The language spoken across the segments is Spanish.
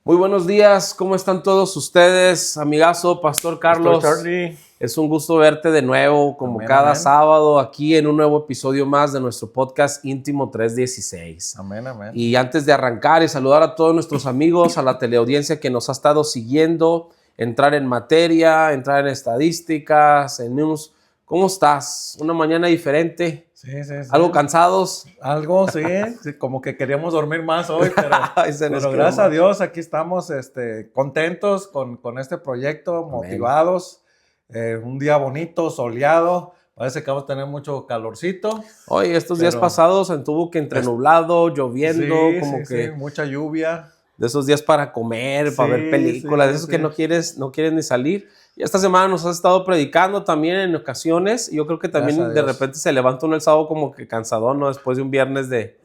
Muy buenos días, ¿cómo están todos ustedes? Amigazo, Pastor Carlos. Pastor Charlie. Es un gusto verte de nuevo, como Amén, cada amén. sábado, aquí en un nuevo episodio más de nuestro podcast Íntimo 316. Amén, amén. Y antes de arrancar y saludar a todos nuestros amigos, a la teleaudiencia que nos ha estado siguiendo, entrar en materia, entrar en estadísticas, en news. ¿Cómo estás? Una mañana diferente. Sí. ¿Algo cansados? Algo, sí, como que queríamos dormir más hoy, pero Pero gracias a Dios aquí estamos contentos con este proyecto, Amén. motivados. Un día bonito, soleado. Parece que vamos a tener mucho calorcito. Oye, estos días pasados anduvo que entre nublado, lloviendo, Sí, mucha lluvia. De esos días para comer, para ver películas, de esos que no quieres ni salir. Y esta semana nos has estado predicando también en ocasiones. Y yo creo que también de repente se levanta uno el sábado como que cansadón, ¿no? Después de un viernes de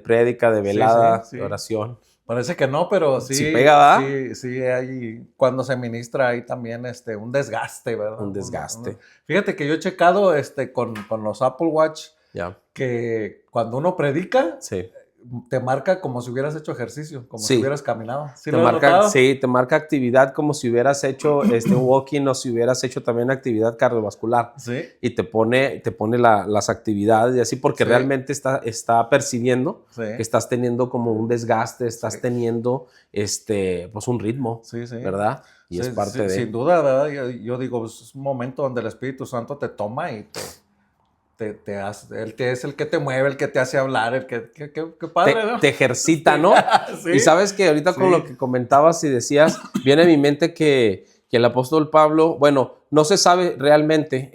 prédica, de velada, de oración. Parece que no, pero sí. Sí pega, ¿verdad? Sí, hay, cuando se ministra hay también un desgaste, ¿verdad? Un desgaste. Fíjate que yo he checado con los Apple Watch que cuando uno predica, te marca como si hubieras hecho ejercicio, como si hubieras caminado. ¿Sí te marca actividad como si hubieras hecho walking o si hubieras hecho también actividad cardiovascular. Sí. Y te pone las actividades y así porque realmente está percibiendo que estás teniendo como un desgaste, estás teniendo pues un ritmo, ¿verdad? Y es parte de... Sin duda, ¿verdad? Yo digo, es un momento donde el Espíritu Santo te toma y te hace, él es el que te mueve, el que te hace hablar, qué padre, ¿no? Te ejercita, ¿no? Sí. Y sabes que ahorita con lo que comentabas y decías, viene a mi mente que el apóstol Pablo, bueno, no se sabe realmente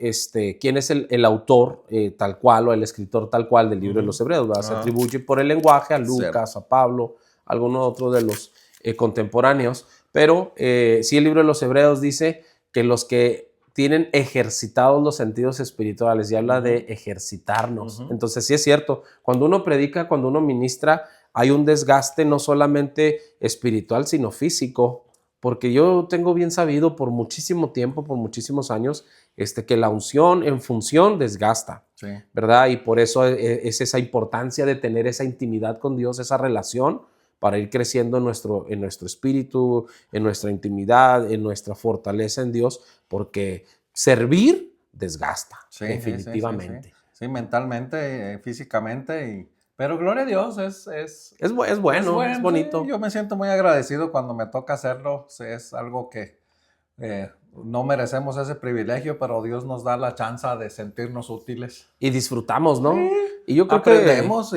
quién es el autor tal cual o el escritor tal cual del libro de los Hebreos, ¿verdad? Se atribuye por el lenguaje a Lucas, a Pablo, a alguno otro de los contemporáneos, pero sí el libro de los Hebreos dice que los que tienen ejercitados los sentidos espirituales y habla de ejercitarnos. Entonces sí es cierto, cuando uno predica, cuando uno ministra, hay un desgaste no solamente espiritual, sino físico, porque yo tengo bien sabido por muchísimo tiempo, por muchísimos años, que la unción en función desgasta, ¿verdad? Y por eso es esa importancia de tener esa intimidad con Dios, esa relación, para ir creciendo en nuestro espíritu, en nuestra intimidad, en nuestra fortaleza en Dios, porque servir desgasta, definitivamente. Sí, mentalmente, físicamente, pero gloria a Dios, es bueno, es bonito. Sí, yo me siento muy agradecido cuando me toca hacerlo, es algo que no merecemos ese privilegio, pero Dios nos da la chance de sentirnos útiles. Y disfrutamos, ¿no? Sí, y yo creo aprendemos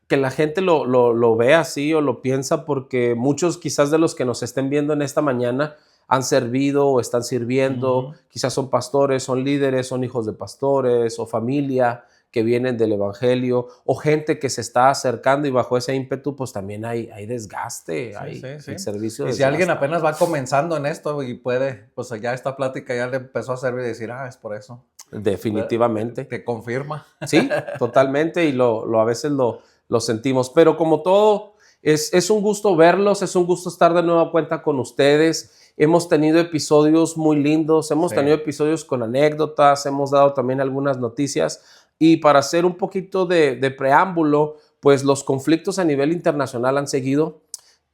que la gente lo ve así o lo piensa porque muchos quizás de los que nos estén viendo en esta mañana han servido o están sirviendo, quizás son pastores, son líderes, son hijos de pastores o familia que vienen del evangelio o gente que se está acercando y bajo ese ímpetu pues también hay desgaste, el servicio. Y si alguien apenas va comenzando en esto y puede, pues ya esta plática ya le empezó a servir y decir, es por eso. Definitivamente. Te confirma. Sí, totalmente y a veces lo sentimos, pero como todo, es un gusto verlos, es un gusto estar de nueva cuenta con ustedes. Hemos tenido episodios muy lindos, hemos tenido episodios con anécdotas, hemos dado también algunas noticias y para hacer un poquito de preámbulo, pues los conflictos a nivel internacional han seguido.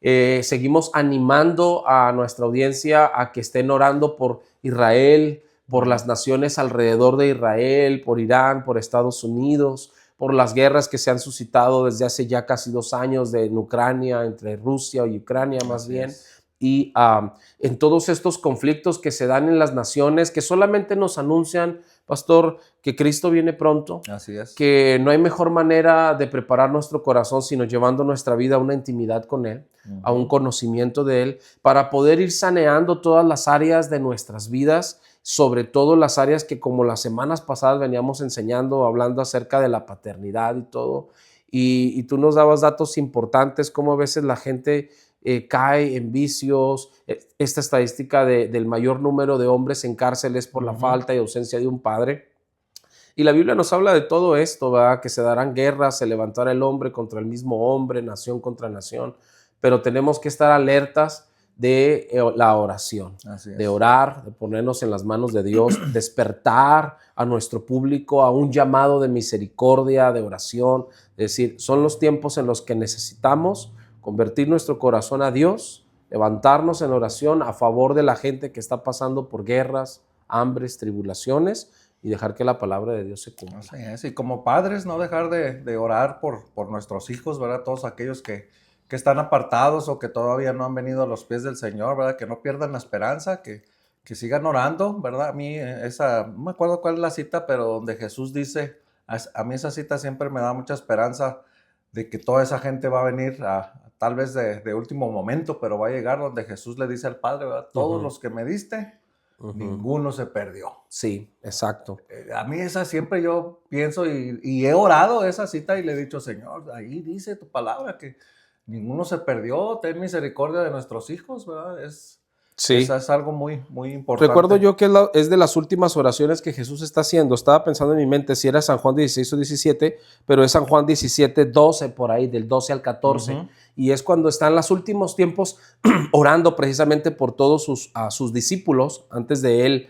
Seguimos animando a nuestra audiencia a que estén orando por Israel, por las naciones alrededor de Israel, por Irán, por Estados Unidos, por las guerras que se han suscitado desde hace ya casi 2 años en Ucrania, entre Rusia y Ucrania más bien. Y en todos estos conflictos que se dan en las naciones, que solamente nos anuncian, pastor, que Cristo viene pronto. Así es. Que no hay mejor manera de preparar nuestro corazón sino llevando nuestra vida a una intimidad con Él, a un conocimiento de Él, para poder ir saneando todas las áreas de nuestras vidas, sobre todo las áreas que como las semanas pasadas veníamos enseñando, hablando acerca de la paternidad y todo. Y tú nos dabas datos importantes, como a veces la gente cae en vicios, esta estadística del mayor número de hombres en cárceles por la falta y ausencia de un padre. Y la Biblia nos habla de todo esto, ¿verdad? Que se darán guerras, se levantará el hombre contra el mismo hombre, nación contra nación, pero tenemos que estar alertas de la oración, de orar, de ponernos en las manos de Dios, despertar a nuestro público a un llamado de misericordia, de oración, es decir, son los tiempos en los que necesitamos convertir nuestro corazón a Dios, levantarnos en oración a favor de la gente que está pasando por guerras, hambres, tribulaciones, y dejar que la palabra de Dios se cumpla. Así es, y como padres no dejar de orar por nuestros hijos, ¿verdad? Todos aquellos que están apartados o que todavía no han venido a los pies del Señor, ¿verdad? Que no pierdan la esperanza, que sigan orando, ¿verdad? A mí no me acuerdo cuál es la cita, pero donde Jesús dice, a mí esa cita siempre me da mucha esperanza de que toda esa gente va a venir tal vez de último momento, pero va a llegar donde Jesús le dice al Padre, ¿verdad? Todos los que me diste, ninguno se perdió. Sí, exacto. A mí esa siempre yo pienso y he orado esa cita y le he dicho, Señor, ahí dice tu palabra que ninguno se perdió, ten misericordia de nuestros hijos, ¿verdad? Sí. Es algo muy, muy importante. Recuerdo yo que es de las últimas oraciones que Jesús está haciendo. Estaba pensando en mi mente si era San Juan 16 o 17, pero es San Juan 17, 12 por ahí, del 12 al 14. Y es cuando está en los últimos tiempos orando precisamente por todos sus discípulos antes de él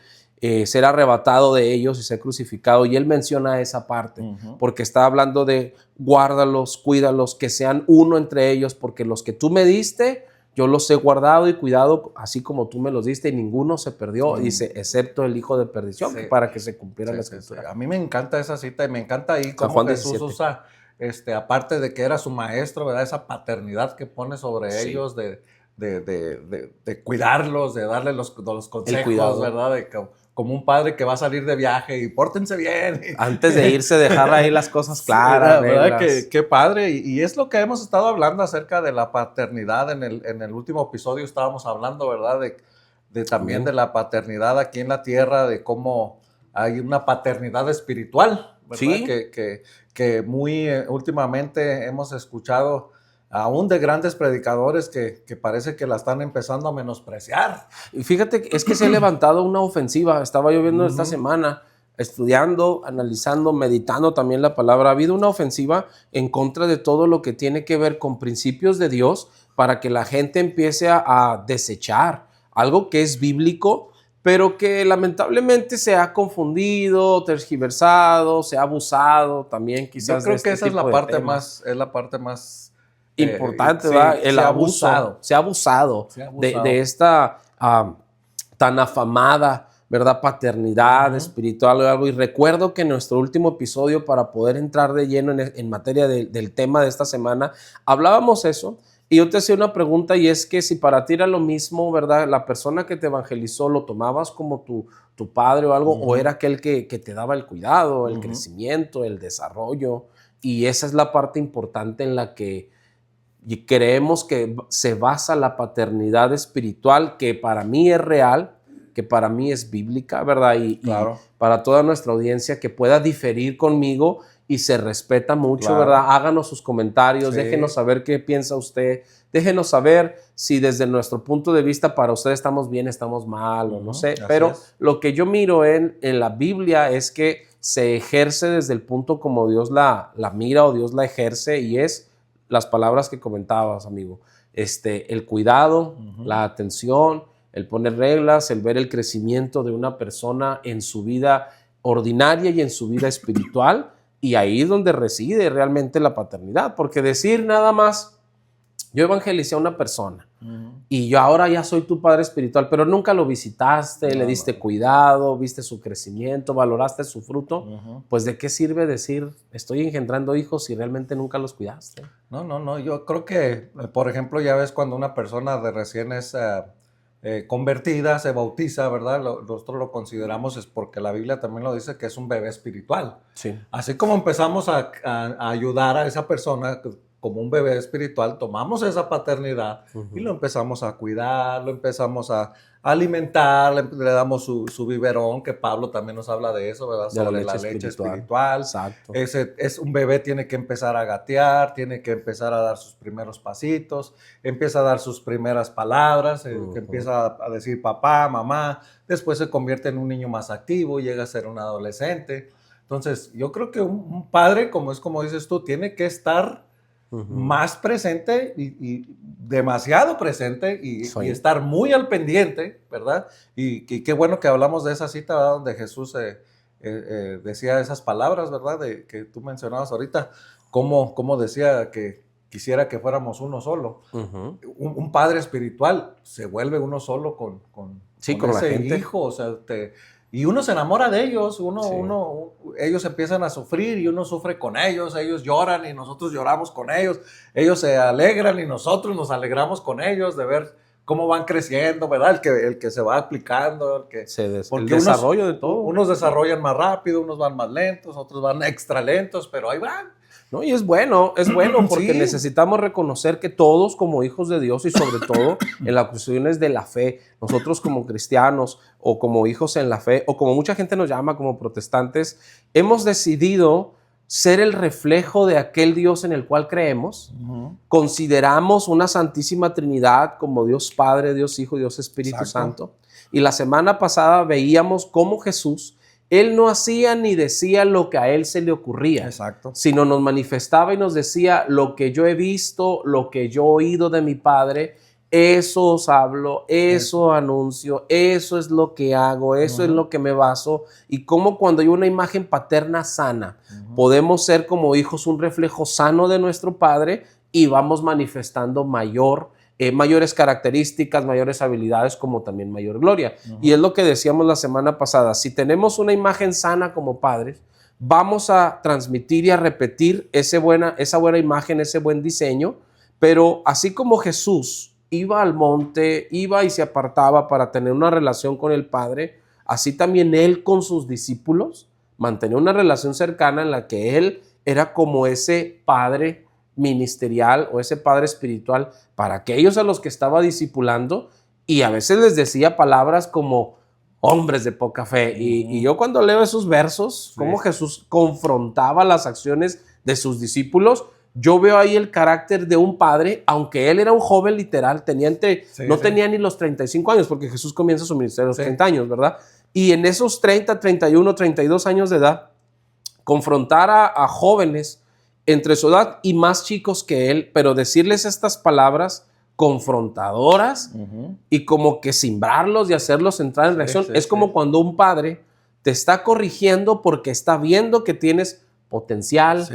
ser arrebatado de ellos y ser crucificado. Y él menciona esa parte porque está hablando de guárdalos, cuídalos, que sean uno entre ellos, porque los que tú me diste, yo los he guardado y cuidado así como tú me los diste y ninguno se perdió, dice, excepto el hijo de perdición, para que se cumpliera la escritura. Sí. A mí me encanta esa cita y me encanta ahí cómo Jesús usa, aparte de que era su maestro, ¿verdad? Esa paternidad que pone sobre ellos de cuidarlos, de darles los consejos, ¿verdad? Como un padre que va a salir de viaje y pórtense bien. Antes de irse, dejar ahí las cosas claras. Sí, ¿verdad? Qué padre. Y es lo que hemos estado hablando acerca de la paternidad. En el último episodio estábamos hablando, ¿verdad? También de la paternidad aquí en la tierra, de cómo hay una paternidad espiritual, ¿verdad? Sí. Que muy últimamente hemos escuchado aún de grandes predicadores que parece que la están empezando a menospreciar. Y fíjate, es que se ha levantado una ofensiva. Estaba yo viendo esta semana, estudiando, analizando, meditando también la palabra. Ha habido una ofensiva en contra de todo lo que tiene que ver con principios de Dios para que la gente empiece a desechar algo que es bíblico, pero que lamentablemente se ha confundido, tergiversado, se ha abusado también quizás. Yo creo que esa es la parte más importante, ¿verdad? El abuso. Se ha abusado de esta tan afamada, ¿verdad? Paternidad espiritual o algo. Y recuerdo que en nuestro último episodio, para poder entrar de lleno en materia del tema de esta semana, hablábamos eso. Y yo te hacía una pregunta, y es que si para ti era lo mismo, ¿verdad? La persona que te evangelizó, ¿lo tomabas como tu padre o algo? ¿O era aquel que te daba el cuidado, el crecimiento, el desarrollo? Y esa es la parte importante en la que creemos que se basa la paternidad espiritual, que para mí es real, que para mí es bíblica, ¿verdad? Claro. Y para toda nuestra audiencia que pueda diferir conmigo y se respeta mucho, ¿verdad? Háganos sus comentarios, déjenos saber qué piensa usted, déjenos saber si desde nuestro punto de vista para usted estamos bien, estamos mal o no sé, pero lo que yo miro en la Biblia es que se ejerce desde el punto como Dios la mira o Dios la ejerce, y es las palabras que comentabas, amigo, el cuidado, la atención, el poner reglas, el ver el crecimiento de una persona en su vida ordinaria y en su vida espiritual. Y ahí es donde reside realmente la paternidad, porque decir nada más, yo evangelicé a una persona y yo ahora ya soy tu padre espiritual, pero nunca lo visitaste, le diste cuidado, viste su crecimiento, valoraste su fruto, pues ¿de qué sirve decir estoy engendrando hijos si realmente nunca los cuidaste? No, yo creo que, por ejemplo, ya ves cuando una persona de recién es convertida, se bautiza, ¿verdad? Nosotros lo consideramos, es porque la Biblia también lo dice, que es un bebé espiritual. Sí. Así como empezamos a ayudar a esa persona como un bebé espiritual, tomamos esa paternidad y lo empezamos a cuidar, lo empezamos a alimentar, le damos su biberón, que Pablo también nos habla de eso, ¿verdad? Sobre la leche espiritual. Exacto. Un bebé tiene que empezar a gatear, tiene que empezar a dar sus primeros pasitos, empieza a dar sus primeras palabras, que empieza a decir papá, mamá, después se convierte en un niño más activo, llega a ser un adolescente. Entonces, yo creo que un padre, como dices tú, tiene que estar más presente y demasiado presente y estar muy al pendiente, ¿verdad? Y qué bueno que hablamos de esa cita, ¿verdad? Donde Jesús decía esas palabras, ¿verdad? Que tú mencionabas ahorita, cómo decía que quisiera que fuéramos uno solo. Ujú. Un padre espiritual se vuelve uno solo con la ese gente. hijo, o sea, y uno se enamora de ellos, Sí. ellos empiezan a sufrir y uno sufre con ellos lloran y nosotros lloramos con ellos se alegran y nosotros nos alegramos con ellos de ver cómo van creciendo, ¿verdad? El que se va aplicando, El desarrollo de todo. Unos desarrollan más rápido, unos van más lentos, otros van extra lentos, pero ahí van. ¿No? Y es bueno porque Sí. necesitamos reconocer que todos como hijos de Dios y sobre todo en las cuestiones de la fe, nosotros como cristianos o como hijos en la fe o como mucha gente nos llama como protestantes, hemos decidido ser el reflejo de aquel Dios en el cual creemos. Uh-huh. Consideramos una Santísima Trinidad como Dios Padre, Dios Hijo, Dios Espíritu Exacto. Santo. Y la semana pasada veíamos cómo Jesús, Él no hacía ni decía lo que a Él se le ocurría, Exacto. sino nos manifestaba y nos decía lo que yo he visto, lo que yo he oído de mi Padre, eso os hablo, eso anuncio, eso es lo que hago, eso es lo que me baso. Y cómo cuando hay una imagen paterna sana, podemos ser como hijos un reflejo sano de nuestro Padre y vamos manifestando mayores características, mayores habilidades, como también mayor gloria. Y es lo que decíamos la semana pasada, si tenemos una imagen sana como padres, vamos a transmitir y a repetir esa buena imagen, ese buen diseño, pero así como Jesús iba al monte, iba y se apartaba para tener una relación con el Padre, así también Él con sus discípulos mantenía una relación cercana en la que Él era como ese Padre ministerial o ese padre espiritual para aquellos a los que estaba discipulando, y a veces les decía palabras como hombres de poca fe. Y yo cuando leo esos versos, cómo Jesús confrontaba las acciones de sus discípulos, yo veo ahí el carácter de un padre, aunque él era un joven literal, no tenía ni los 35 años, porque Jesús comienza su ministerio a los 30 años, ¿verdad? Y en esos 30, 31, 32 años de edad, confrontar a jóvenes entre su edad y más chicos que él, pero decirles estas palabras confrontadoras y como que simbrarlos y hacerlos entrar en reacción. Es como cuando un padre te está corrigiendo porque está viendo que tienes potencial,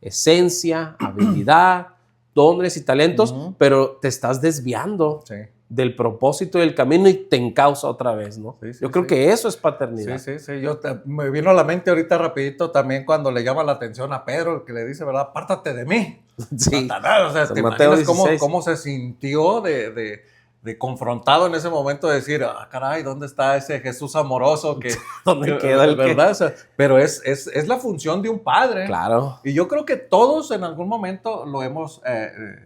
esencia, habilidad, dones y talentos, pero te estás desviando del propósito y del camino y te encausa otra vez, ¿no? Yo creo que eso es paternidad. Sí. Me vino a la mente ahorita rapidito también cuando le llama la atención a Pedro, el que le dice, ¿verdad? Apártate de mí. Sí. Satanás, o sea, ¿te Mateo imaginas cómo se sintió de confrontado en ese momento de decir, caray, ¿dónde está ese Jesús amoroso que ¿Dónde queda el verdad? O sea, pero es la función de un padre. Claro. Y yo creo que todos en algún momento lo hemos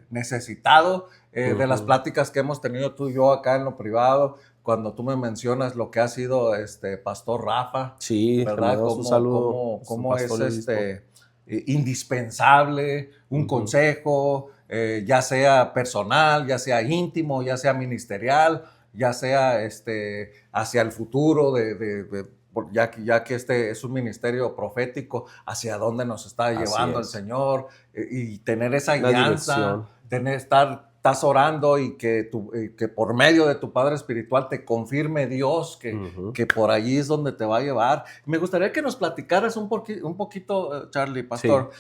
necesitado, de las pláticas que hemos tenido tú y yo acá en lo privado, cuando tú me mencionas lo que ha sido Pastor Rafa. Sí, ¿verdad? un saludo. Cómo es indispensable un consejo, ya sea personal, ya sea íntimo, ya sea ministerial, ya sea hacia el futuro, ya que este es un ministerio profético, hacia dónde nos está llevando el Señor, y tener esa guianza, estás orando y que por medio de tu Padre Espiritual te confirme Dios que por allí es donde te va a llevar. Me gustaría que nos platicaras un poquito, Charlie, Pastor,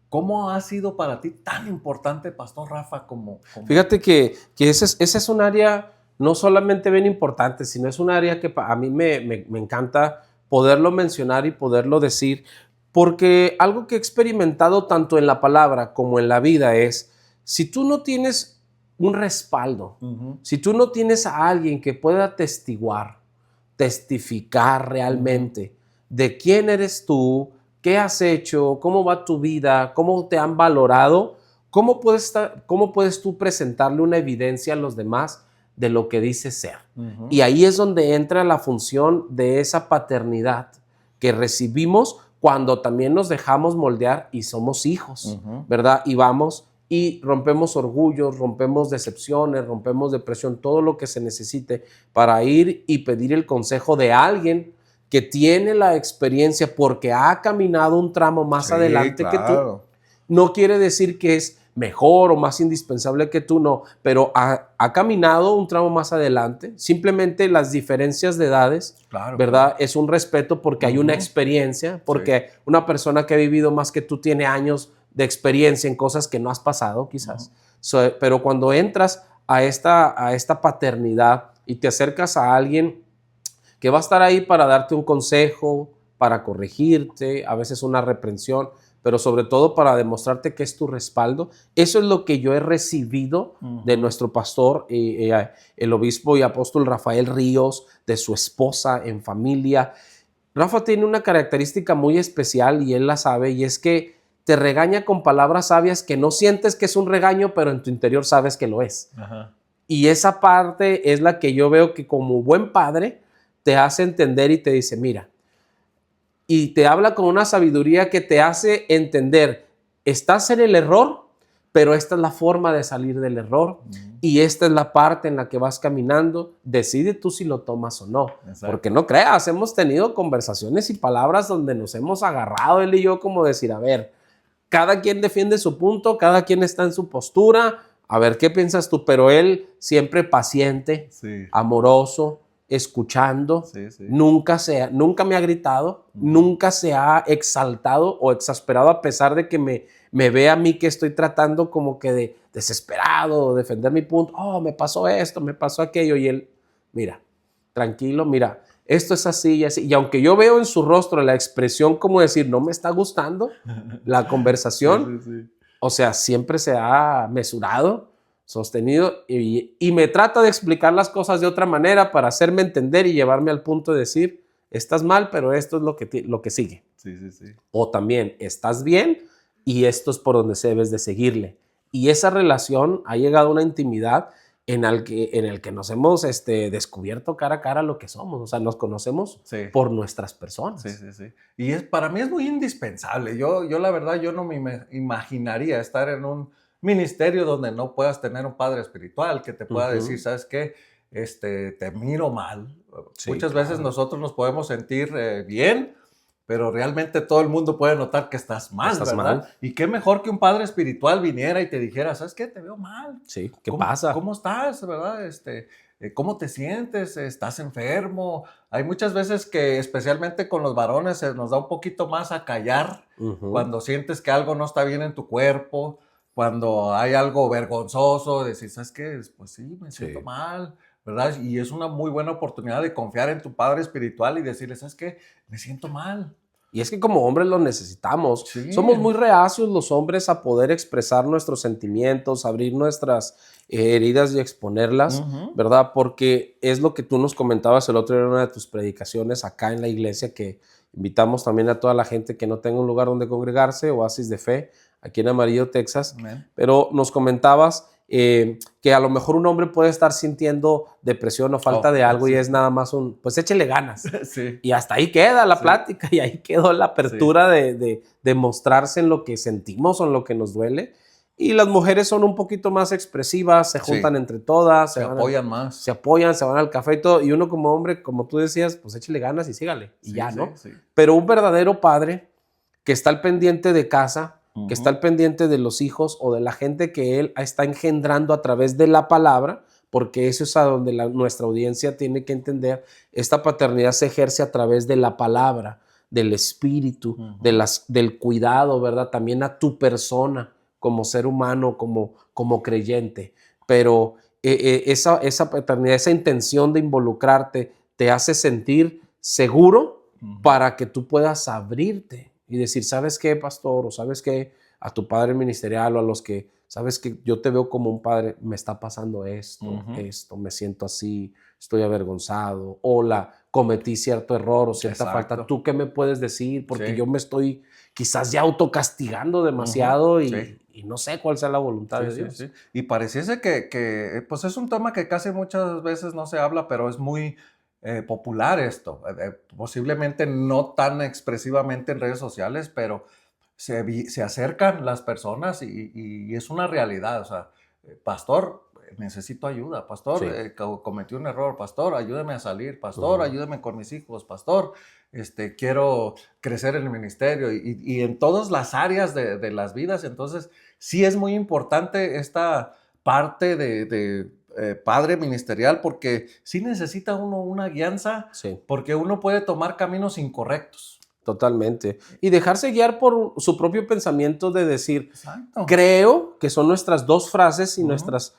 ¿cómo ha sido para ti tan importante, Pastor Rafa, como... Fíjate que ese es un área no solamente bien importante, sino es un área que a mí me encanta poderlo mencionar y poderlo decir, porque algo que he experimentado tanto en la palabra como en la vida es, si tú no tienes un respaldo, si tú no tienes a alguien que pueda testificar realmente de quién eres tú, qué has hecho, cómo va tu vida, cómo te han valorado, ¿cómo puedes tú presentarle una evidencia a los demás de lo que dices ser? Y ahí es donde entra la función de esa paternidad que recibimos cuando también nos dejamos moldear y somos hijos, ¿verdad? Y vamos y rompemos orgullos, rompemos decepciones, rompemos depresión, todo lo que se necesite para ir y pedir el consejo de alguien que tiene la experiencia porque ha caminado un tramo más adelante que tú. No quiere decir que es mejor o más indispensable que tú, no, pero ha caminado un tramo más adelante. Simplemente las diferencias de edades, ¿verdad? Es un respeto porque hay una experiencia, porque una persona que ha vivido más que tú tiene años de experiencia en cosas que no has pasado quizás. Pero cuando entras a esta paternidad y te acercas a alguien que va a estar ahí para darte un consejo, para corregirte, a veces una reprensión, pero sobre todo para demostrarte que es tu respaldo. Eso es lo que yo he recibido de nuestro pastor, el obispo y apóstol Rafael Ríos, de su esposa en familia. Rafa tiene una característica muy especial y él la sabe, y es que te regaña con palabras sabias que no sientes que es un regaño, pero en tu interior sabes que lo es. Ajá. Y esa parte es la que yo veo que como buen padre te hace entender y te dice, mira, y te habla con una sabiduría que te hace entender, estás en el error, pero esta es la forma de salir del error y esta es la parte en la que vas caminando, decide tú si lo tomas o no. Exacto. Porque no creas, hemos tenido conversaciones y palabras donde nos hemos agarrado él y yo como decir, a ver, cada quien defiende su punto, cada quien está en su postura, a ver qué piensas tú, pero él siempre paciente, sí, amoroso, escuchando, sí, sí. Nunca me ha gritado, nunca se ha exaltado o exasperado a pesar de que me ve a mí que estoy tratando como que de desesperado, defender mi punto, me pasó esto, me pasó aquello, y él, mira, tranquilo, mira, esto es así y así, y aunque yo veo en su rostro la expresión como decir, no me está gustando la conversación, sí, sí, sí. O sea, siempre se ha mesurado, sostenido y me trata de explicar las cosas de otra manera para hacerme entender y llevarme al punto de decir, estás mal, pero esto es lo que sigue. Sí, sí, sí. O también, estás bien y esto es por donde debes de seguirle. Y esa relación ha llegado a una intimidad en el que nos hemos descubierto cara a cara lo que somos. O sea, nos conocemos sí, por nuestras personas. Sí, sí, sí. Y para mí es muy indispensable. Yo la verdad, yo no me imaginaría estar en un ministerio donde no puedas tener un padre espiritual que te pueda decir, ¿sabes qué? Te miro mal. Sí, muchas veces nosotros nos podemos sentir bien, pero realmente todo el mundo puede notar que estás mal, ¿verdad? Mal. Y qué mejor que un padre espiritual viniera y te dijera, ¿sabes qué? Te veo mal. Sí, ¿qué pasa? ¿Cómo estás, verdad? ¿Cómo te sientes? ¿Estás enfermo? Hay muchas veces que, especialmente con los varones, se nos da un poquito más a callar cuando sientes que algo no está bien en tu cuerpo, cuando hay algo vergonzoso, decir, ¿sabes qué? Pues sí, me siento mal, ¿verdad? Y es una muy buena oportunidad de confiar en tu padre espiritual y decirle, ¿sabes qué? Me siento mal. Y es que como hombres lo necesitamos. Sí. Somos muy reacios los hombres a poder expresar nuestros sentimientos, abrir nuestras heridas y exponerlas, ¿verdad? Porque es lo que tú nos comentabas el otro día en una de tus predicaciones acá en la iglesia, que invitamos también a toda la gente que no tenga un lugar donde congregarse, Oasis de Fe, aquí en Amarillo, Texas. Amen. Pero nos comentabas que a lo mejor un hombre puede estar sintiendo depresión o falta de algo sí, y es nada más pues échele ganas. Sí. Y hasta ahí queda la plática y ahí quedó la apertura de mostrarse en lo que sentimos o en lo que nos duele. Y las mujeres son un poquito más expresivas, se juntan entre todas. Se apoyan más. Se apoyan, se van al café y todo. Y uno como hombre, como tú decías, pues échele ganas y sígale. Y ya, ¿no? Sí. Pero un verdadero padre que está al pendiente de casa, que está al pendiente de los hijos o de la gente que él está engendrando a través de la palabra, porque eso es a donde nuestra audiencia tiene que entender, esta paternidad se ejerce a través de la palabra, del espíritu, del cuidado, ¿verdad? También a tu persona como ser humano, como creyente. Pero esa paternidad, esa intención de involucrarte te hace sentir seguro para que tú puedas abrirte y decir, ¿sabes qué, pastor? O ¿sabes qué? A tu padre ministerial o a los que, ¿sabes qué? Yo te veo como un padre, me está pasando esto, me siento así, estoy avergonzado, o cometí cierto error o cierta falta. ¿Tú qué me puedes decir? Porque yo me estoy quizás ya autocastigando demasiado y no sé cuál sea la voluntad de Dios. Sí. Y pareciese que pues es un tema que casi muchas veces no se habla, pero es muy popular esto, posiblemente no tan expresivamente en redes sociales, pero se acercan las personas y es una realidad. O sea, pastor, necesito ayuda, pastor, cometí un error, pastor, ayúdame a salir, pastor, ayúdame con mis hijos, pastor, quiero crecer en el ministerio y en todas las áreas de las vidas. Entonces, sí es muy importante esta parte de padre ministerial, porque sí necesita uno una guianza, porque uno puede tomar caminos incorrectos. Totalmente. Y dejarse guiar por su propio pensamiento de decir, Exacto. creo, que son nuestras dos frases y Ujú. nuestras,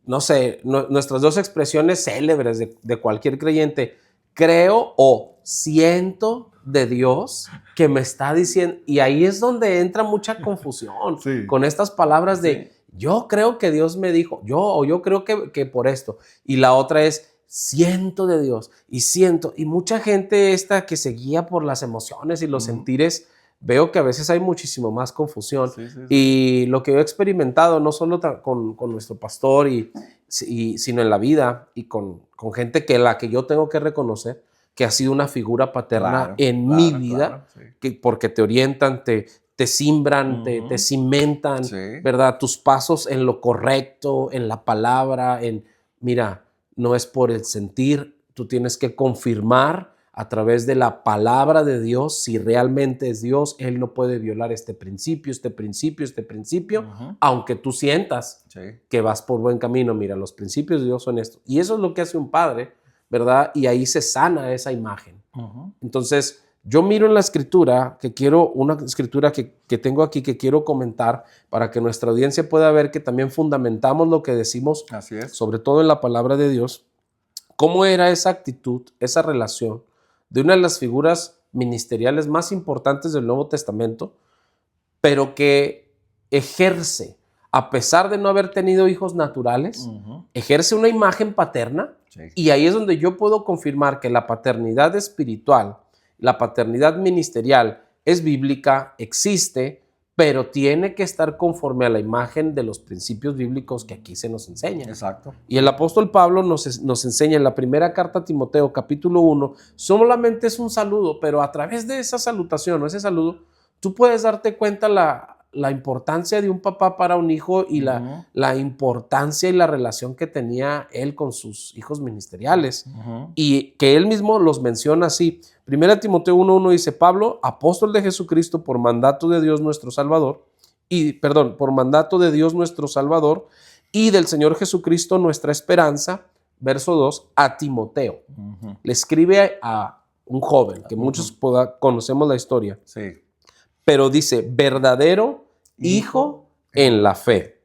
no sé, nuestras dos expresiones célebres de cualquier creyente. Creo o siento de Dios que me está diciendo, y ahí es donde entra mucha confusión Sí. con estas palabras de Sí. yo creo que Dios me dijo, yo creo que por esto. Y la otra es siento de Dios y siento. Y mucha gente esta que se guía por las emociones y los Ujú. sentires, veo que a veces hay muchísimo más confusión. Sí, sí, sí. Y lo que yo he experimentado, no solo con nuestro pastor, sino en la vida y con gente que la que yo tengo que reconocer, que ha sido una figura paterna Claro, en mi claro, vida, claro, sí. porque te orientan, te simbran, te Ujú. cimentan, Sí. ¿verdad? Tus pasos en lo correcto, en la palabra, mira, no es por el sentir, tú tienes que confirmar a través de la palabra de Dios si realmente es Dios. Él no puede violar este principio, Ujú. aunque tú sientas Sí. que vas por buen camino. Mira, los principios de Dios son estos. Y eso es lo que hace un padre, ¿verdad? Y ahí se sana esa imagen. Ujú. Entonces, yo miro en la escritura, una escritura que tengo aquí que quiero comentar para que nuestra audiencia pueda ver que también fundamentamos lo que decimos, Así es. sobre todo en la palabra de Dios, cómo era esa actitud, esa relación de una de las figuras ministeriales más importantes del Nuevo Testamento, pero que ejerce, a pesar de no haber tenido hijos naturales, Ujú. ejerce una imagen paterna. Sí. Y ahí es donde yo puedo confirmar que la paternidad espiritual, la paternidad ministerial es bíblica, existe, pero tiene que estar conforme a la imagen de los principios bíblicos que aquí se nos enseñan. Exacto. Y el apóstol Pablo nos enseña en la primera carta a Timoteo, capítulo 1, solamente es un saludo, pero a través de esa salutación o ese saludo, tú puedes darte cuenta la importancia de un papá para un hijo y Ujú. la importancia y la relación que tenía él con sus hijos ministeriales. Ujú. Y que él mismo los menciona así. Primera Timoteo 1:1 dice, Pablo, apóstol de Jesucristo por mandato de Dios nuestro Salvador, por mandato de Dios nuestro Salvador y del Señor Jesucristo nuestra esperanza, verso 2, a Timoteo. Ujú. Le escribe a un joven, que muchos conocemos la historia, Sí. pero dice, verdadero hijo en la fe.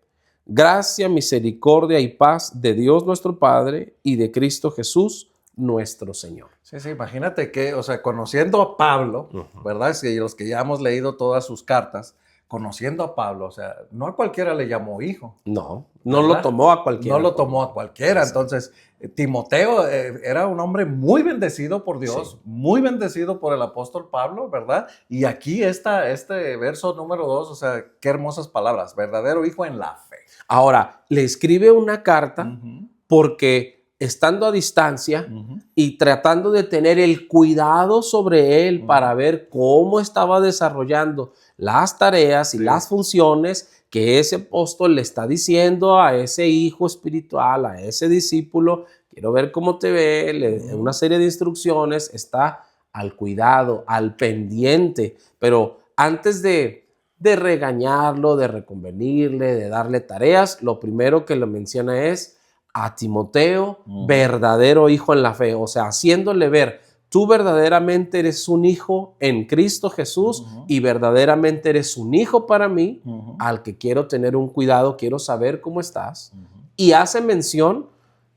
Gracia, misericordia y paz de Dios nuestro Padre y de Cristo Jesús nuestro Señor. Sí, sí, imagínate que, o sea, conociendo a Pablo, ¿verdad? Sí, los que ya hemos leído todas sus cartas, conociendo a Pablo, o sea, no a cualquiera le llamó hijo. No ¿Verdad? lo tomó a cualquiera. No lo tomó a cualquiera. Entonces, Timoteo era un hombre muy bendecido por Dios, Sí. muy bendecido por el apóstol Pablo, ¿verdad? Y aquí este verso número 2, o sea, qué hermosas palabras, verdadero hijo en la fe. Ahora, le escribe una carta Ujú. porque estando a distancia Ujú. y tratando de tener el cuidado sobre él para ver cómo estaba desarrollando las tareas y Sí. las funciones que ese apóstol le está diciendo a ese hijo espiritual, a ese discípulo, quiero ver cómo te ve, una serie de instrucciones, está al cuidado, al pendiente, pero antes de regañarlo, de reconvenirle, de darle tareas, lo primero que le menciona es a Timoteo, verdadero hijo en la fe, o sea, haciéndole ver, tú verdaderamente eres un hijo en Cristo Jesús y verdaderamente eres un hijo para mí, al que quiero tener un cuidado, quiero saber cómo estás. Y hace mención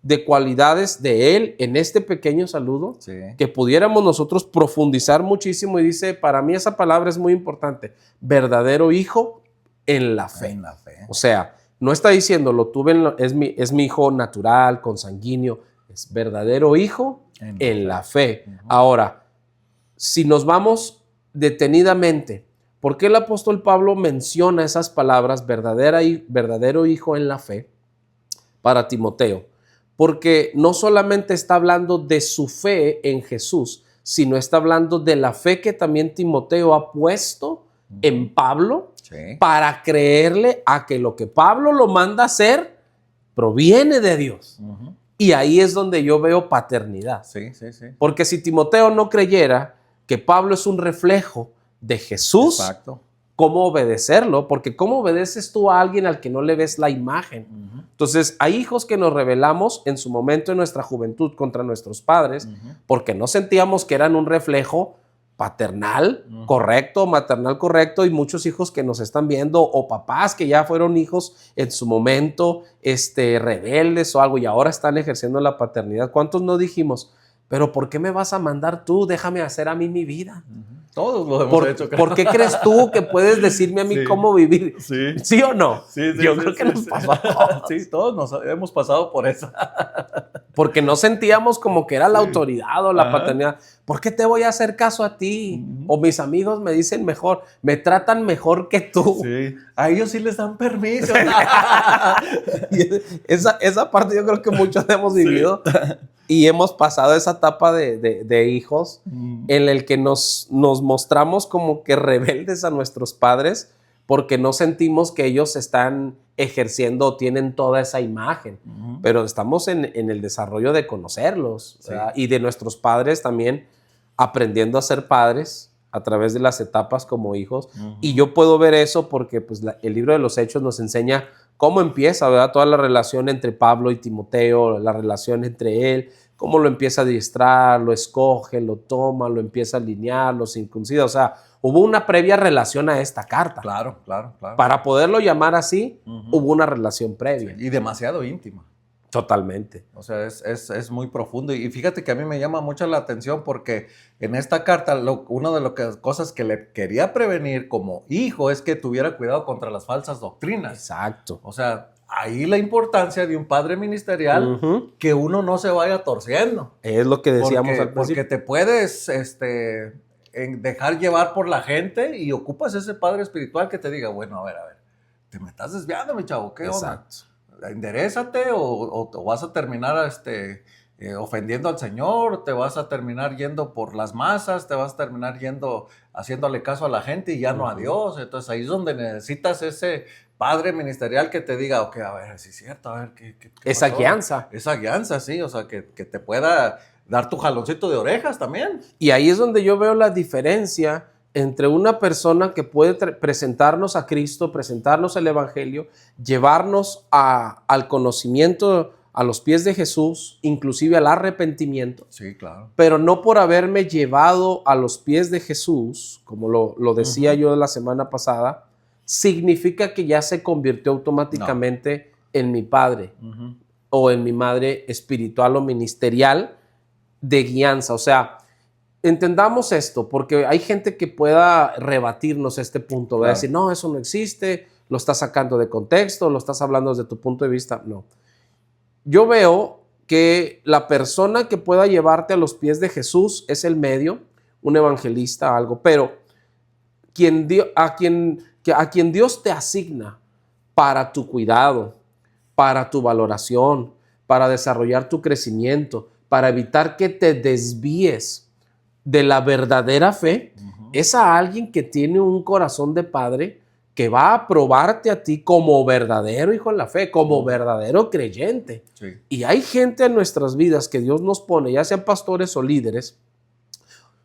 de cualidades de él en este pequeño saludo, Sí. que pudiéramos nosotros profundizar muchísimo, y dice, para mí esa palabra es muy importante, verdadero hijo en la fe. En la fe. O sea, no está diciendo, lo tuve, es mi hijo natural, consanguíneo, es verdadero hijo en la fe. Ahora, si nos vamos detenidamente, ¿por qué el apóstol Pablo menciona esas palabras, verdadero hijo en la fe, para Timoteo? Porque no solamente está hablando de su fe en Jesús, sino está hablando de la fe que también Timoteo ha puesto en Pablo, Sí. para creerle a que lo que Pablo lo manda a hacer proviene de Dios. Y ahí es donde yo veo paternidad. Sí, sí, sí. Porque si Timoteo no creyera que Pablo es un reflejo de Jesús, Exacto. ¿cómo obedecerlo? Porque ¿cómo obedeces tú a alguien al que no le ves la imagen? Entonces, hay hijos que nos rebelamos en su momento en nuestra juventud contra nuestros padres porque no sentíamos que eran un reflejo paternal correcto, maternal correcto, y muchos hijos que nos están viendo, o papás que ya fueron hijos en su momento, rebeldes o algo, y ahora están ejerciendo la paternidad. ¿Cuántos no dijimos, pero por qué me vas a mandar tú? Déjame hacer a mí mi vida. Todos lo hemos hecho. ¿Por qué crees tú que puedes decirme a mí cómo vivir? Sí. ¿Sí o no? Yo creo que nos pasó. pasó. Sí, todos hemos pasado por eso. Porque no sentíamos como que era la autoridad o la paternidad. ¿Por qué te voy a hacer caso a ti? O mis amigos me dicen mejor, me tratan mejor que tú. Sí. A ellos sí les dan permiso. Y esa parte yo creo que muchos hemos vivido. Y hemos pasado esa etapa de hijos en el que nos mostramos como que rebeldes a nuestros padres porque no sentimos que ellos están ejerciendo o tienen toda esa imagen. Pero estamos en el desarrollo de conocerlos, y de nuestros padres también, aprendiendo a ser padres a través de las etapas como hijos. Y yo puedo ver eso porque pues, el libro de los Hechos nos enseña cómo empieza, ¿verdad? Toda la relación entre Pablo y Timoteo, la relación entre él, cómo lo empieza a adiestrar, lo escoge, lo toma, lo empieza a alinear, lo circuncida. O sea, hubo una previa relación a esta carta. Claro. Para poderlo llamar así, hubo una relación previa. Sí, y demasiado íntima. Totalmente. O sea, es muy profundo. Y fíjate que a mí me llama mucho la atención porque en esta carta, una de las cosas que le quería prevenir como hijo es que tuviera cuidado contra las falsas doctrinas. Exacto. O sea, ahí la importancia de un padre ministerial, que uno no se vaya torciendo. Es lo que decíamos al principio. Porque te puedes dejar llevar por la gente y ocupas ese padre espiritual que te diga, bueno, a ver, te me estás desviando, mi chavo, ¿qué onda? Exacto. Enderezate o vas a terminar ofendiendo al Señor, te vas a terminar yendo por las masas, te vas a terminar yendo haciéndole caso a la gente y ya no a Dios. Entonces ahí es donde necesitas ese padre ministerial que te diga, ok, a ver, si es cierto, a ver, ¿qué esa pasó? guianza. Esa guianza, sí, o sea, que te pueda dar tu jaloncito de orejas también. Y ahí es donde yo veo la diferencia entre una persona que puede presentarnos a Cristo, presentarnos el Evangelio, llevarnos al conocimiento a los pies de Jesús, inclusive al arrepentimiento. Sí, claro. Pero no por haberme llevado a los pies de Jesús, como lo decía yo la semana pasada, significa que ya se convirtió automáticamente en mi padre o en mi madre espiritual o ministerial de guianza. O sea, entendamos esto, porque hay gente que pueda rebatirnos este punto, claro. Decir, no, eso no existe, lo estás sacando de contexto, lo estás hablando desde tu punto de vista. No. Yo veo que la persona que pueda llevarte a los pies de Jesús es el medio, un evangelista, algo, pero a quien Dios te asigna para tu cuidado, para tu valoración, para desarrollar tu crecimiento, para evitar que te desvíes de la verdadera fe, es a alguien que tiene un corazón de padre que va a probarte a ti como verdadero hijo en la fe, como verdadero creyente. Sí. Y hay gente en nuestras vidas que Dios nos pone, ya sean pastores o líderes,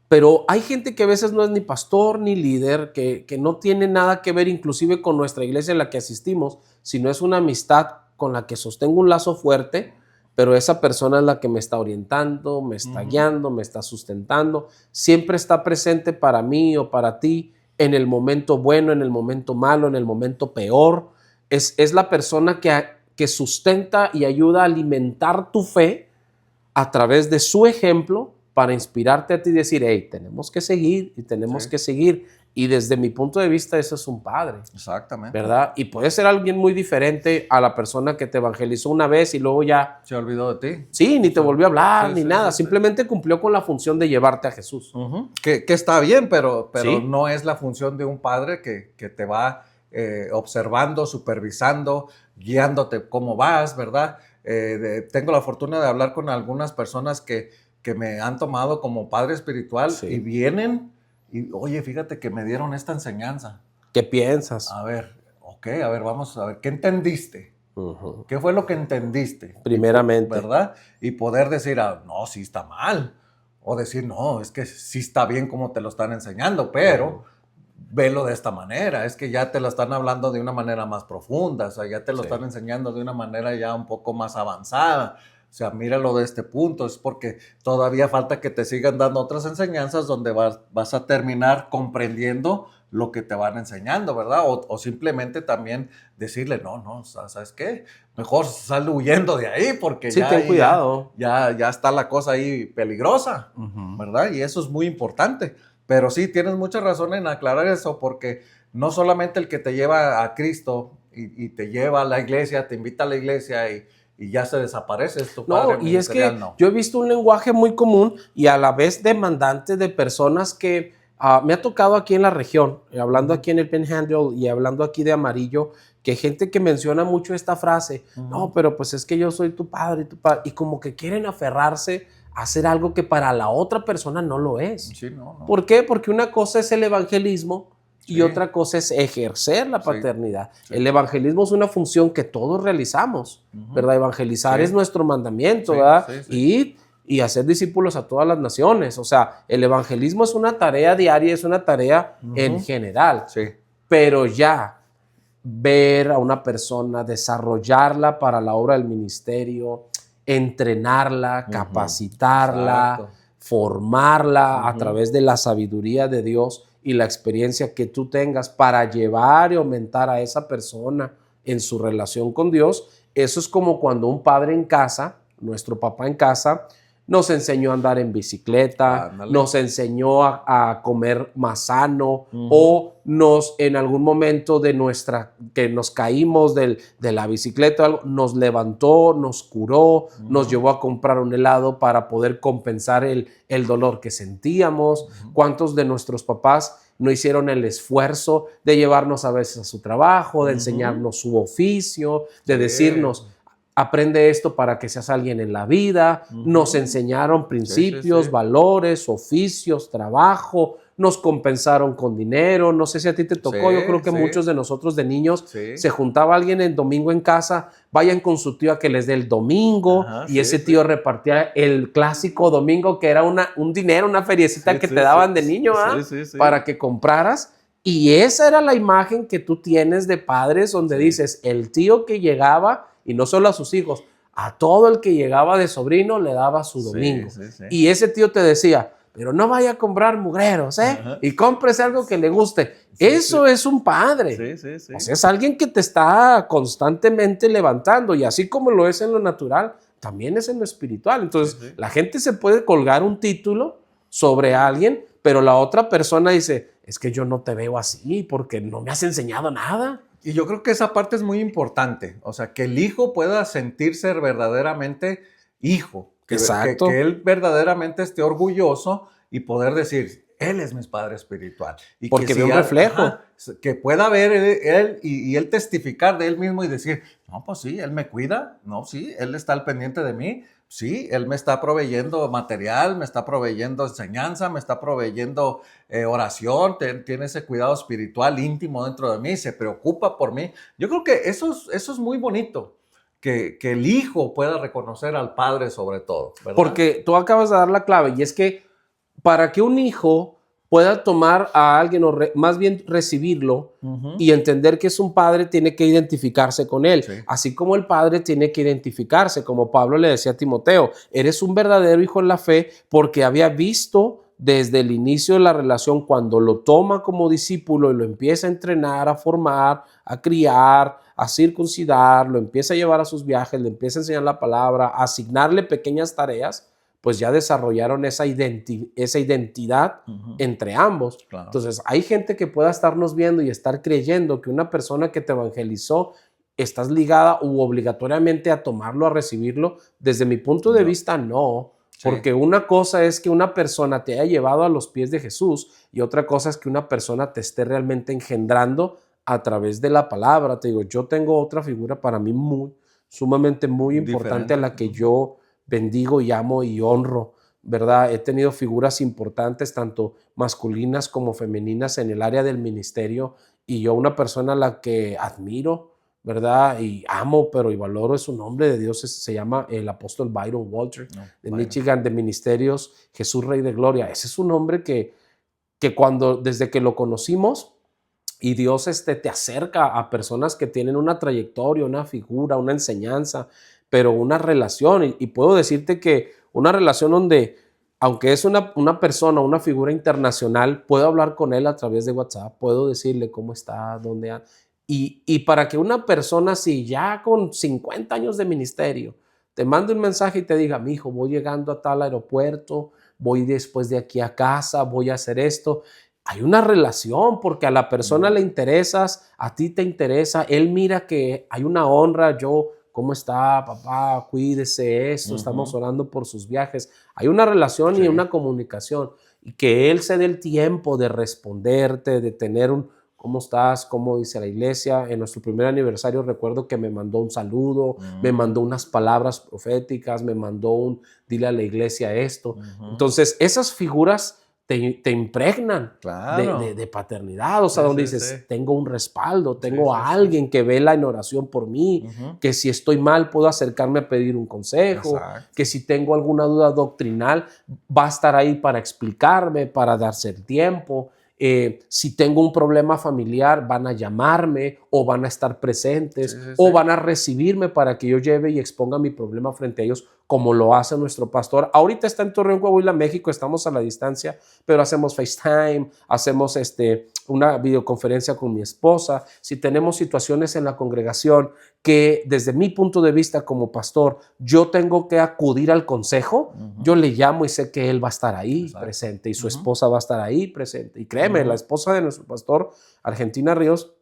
pero hay gente que a veces no es ni pastor ni líder, que no tiene nada que ver inclusive con nuestra iglesia en la que asistimos, sino es una amistad con la que sostengo un lazo fuerte, pero esa persona es la que me está orientando, me está guiando, me está sustentando, siempre está presente para mí o para ti en el momento bueno, en el momento malo, en el momento peor. Es la persona que sustenta y ayuda a alimentar tu fe a través de su ejemplo para inspirarte a ti y decir, hey, tenemos que seguir y tenemos que seguir. Y desde mi punto de vista, eso es un padre. Exactamente. ¿Verdad? Y puede ser alguien muy diferente a la persona que te evangelizó una vez y luego ya... se olvidó de ti. Sí, ni te volvió a hablar, ni nada. Simplemente cumplió con la función de llevarte a Jesús. Que está bien, pero no es la función de un padre que te va observando, supervisando, guiándote cómo vas, ¿verdad? Tengo la fortuna de hablar con algunas personas que me han tomado como padre espiritual y vienen... y oye, fíjate que me dieron esta enseñanza. ¿Qué piensas? A ver, vamos a ver, ¿qué entendiste? ¿Qué fue lo que entendiste? Primeramente. ¿Verdad? Y poder decir, no, sí está mal. O decir, no, es que sí está bien como te lo están enseñando, pero velo de esta manera. Es que ya te lo están hablando de una manera más profunda, o sea, ya te lo están enseñando de una manera ya un poco más avanzada. sea, míralo de este punto, es porque todavía falta que te sigan dando otras enseñanzas donde vas a terminar comprendiendo lo que te van enseñando, ¿verdad? O simplemente también decirle, no, ¿sabes qué? Mejor sal huyendo de ahí porque Sí, ten cuidado. ya está la cosa ahí peligrosa, ¿verdad? Y eso es muy importante. Pero sí, tienes mucha razón en aclarar eso, porque no solamente el que te lleva a Cristo y te lleva a la iglesia, te invita a la iglesia y ya se desaparece, es tu padre No, y es que ministerial, no. yo he visto un lenguaje muy común y a la vez demandante de personas que me ha tocado aquí en la región, hablando aquí en el Panhandle y hablando aquí de Amarillo, que hay gente que menciona mucho esta frase, no, pero pues es que yo soy tu padre, y como que quieren aferrarse a hacer algo que para la otra persona no lo es. Sí, no. ¿Por qué? Porque una cosa es el evangelismo y Sí. otra cosa es ejercer la paternidad. Sí. El evangelismo es una función que todos realizamos, ¿verdad? Evangelizar Sí. es nuestro mandamiento, Sí, ¿verdad? sí. Y hacer discípulos a todas las naciones. O sea, el evangelismo es una tarea diaria, es una tarea en general. Sí. Pero ya ver a una persona, desarrollarla para la obra del ministerio, entrenarla, capacitarla, Exacto. formarla a través de la sabiduría de Dios y la experiencia que tú tengas para llevar y aumentar a esa persona en su relación con Dios. Eso es como cuando un padre en casa, nuestro papá en casa, nos enseñó a andar en bicicleta, Ándale. nos enseñó a comer más sano, o nos en algún momento de que nos caímos de la bicicleta, algo, nos levantó, nos curó, nos llevó a comprar un helado para poder compensar el dolor que sentíamos. ¿Cuántos de nuestros papás no hicieron el esfuerzo de llevarnos a veces a su trabajo, de enseñarnos su oficio, de decirnos, aprende esto para que seas alguien en la vida? Nos enseñaron principios, valores, oficios, trabajo, nos compensaron con dinero. No sé si a ti te tocó, yo creo que muchos de nosotros de niños se juntaba alguien el domingo en casa, vayan con su tío a que les dé el domingo, y ese tío repartía el clásico domingo que era un dinero, una feriecita que te daban de niño, para que compraras. Y esa era la imagen que tú tienes de padres, donde dices, el tío que llegaba, y no solo a sus hijos, a todo el que llegaba de sobrino le daba su domingo. Y ese tío te decía, pero no vaya a comprar mugreros, y cómprese algo que le guste. Eso es un padre. O sea, es alguien que te está constantemente levantando, y así como lo es en lo natural, también es en lo espiritual. Entonces, la gente se puede colgar un título sobre alguien, pero la otra persona dice, es que yo no te veo así porque no me has enseñado nada. Y yo creo que esa parte es muy importante, o sea, que el hijo pueda sentirse verdaderamente hijo, que él verdaderamente esté orgulloso y poder decir, él es mi padre espiritual. Y porque que ve un reflejo. Que pueda ver él y él testificar de él mismo y decir, no, pues sí, él me cuida, no, sí, él está al pendiente de mí, sí, él me está proveyendo material, me está proveyendo enseñanza, me está proveyendo oración, tiene ese cuidado espiritual íntimo dentro de mí, se preocupa por mí. Yo creo que eso es muy bonito, que el hijo pueda reconocer al padre sobre todo, ¿verdad? Porque tú acabas de dar la clave, y es que para que un hijo pueda tomar a alguien, o más bien recibirlo y entender que es un padre, tiene que identificarse con él. Así como el padre tiene que identificarse, como Pablo le decía a Timoteo, eres un verdadero hijo en la fe porque había visto desde el inicio de la relación, cuando lo toma como discípulo y lo empieza a entrenar, a formar, a criar, a circuncidar, lo empieza a llevar a sus viajes, le empieza a enseñar la palabra, a asignarle pequeñas tareas, pues ya desarrollaron esa identidad entre ambos. Claro. Entonces, hay gente que pueda estarnos viendo y estar creyendo que una persona que te evangelizó, estás ligada u obligatoriamente a tomarlo, a recibirlo. Desde mi punto de vista, no. Porque una cosa es que una persona te haya llevado a los pies de Jesús, y otra cosa es que una persona te esté realmente engendrando a través de la palabra. Te digo, yo tengo otra figura para mí sumamente muy importante, a la que yo bendigo y amo y honro, ¿verdad? He tenido figuras importantes, tanto masculinas como femeninas, en el área del ministerio, y yo una persona a la que admiro, ¿verdad? Y amo, pero y valoro, es un hombre de Dios, se llama el apóstol Byron Walter, de Michigan, de Ministerios Jesús Rey de Gloria. Ese es un hombre que desde que lo conocimos, y Dios te acerca a personas que tienen una trayectoria, una figura, una enseñanza, pero una relación. Y puedo decirte que una relación donde, aunque es una persona, una figura internacional, puedo hablar con él a través de WhatsApp, puedo decirle cómo está, dónde anda. Y para que una persona así, ya con 50 años de ministerio, te mande un mensaje y te diga, mi hijo, voy llegando a tal aeropuerto, voy después de aquí a casa, voy a hacer esto. Hay una relación porque a la persona le interesas, a ti te interesa, él mira que hay una honra, ¿cómo está, papá? Cuídese esto, estamos orando por sus viajes. Hay una relación y una comunicación. Y que él se dé el tiempo de responderte, de tener ¿cómo estás? ¿Cómo dice la iglesia? En nuestro primer aniversario recuerdo que me mandó un saludo, me mandó unas palabras proféticas, me mandó dile a la iglesia esto. Entonces, esas figuras te impregnan de paternidad, o sea, donde dices, tengo un respaldo, tengo a alguien que vela en oración por mí, que si estoy mal puedo acercarme a pedir un consejo, que si tengo alguna duda doctrinal va a estar ahí para explicarme, para darse el tiempo. Si tengo un problema familiar, van a llamarme o van a estar presentes o van a recibirme para que yo lleve y exponga mi problema frente a ellos, como lo hace nuestro pastor. Ahorita está en Torreón, Coahuila, México, estamos a la distancia, pero hacemos FaceTime, hacemos una videoconferencia con mi esposa. Si tenemos situaciones en la congregación que desde mi punto de vista como pastor, yo tengo que acudir al consejo, yo le llamo y sé que él va a estar ahí presente y su esposa va a estar ahí presente. Y créeme, la esposa de nuestro pastor, Argentina Ríos,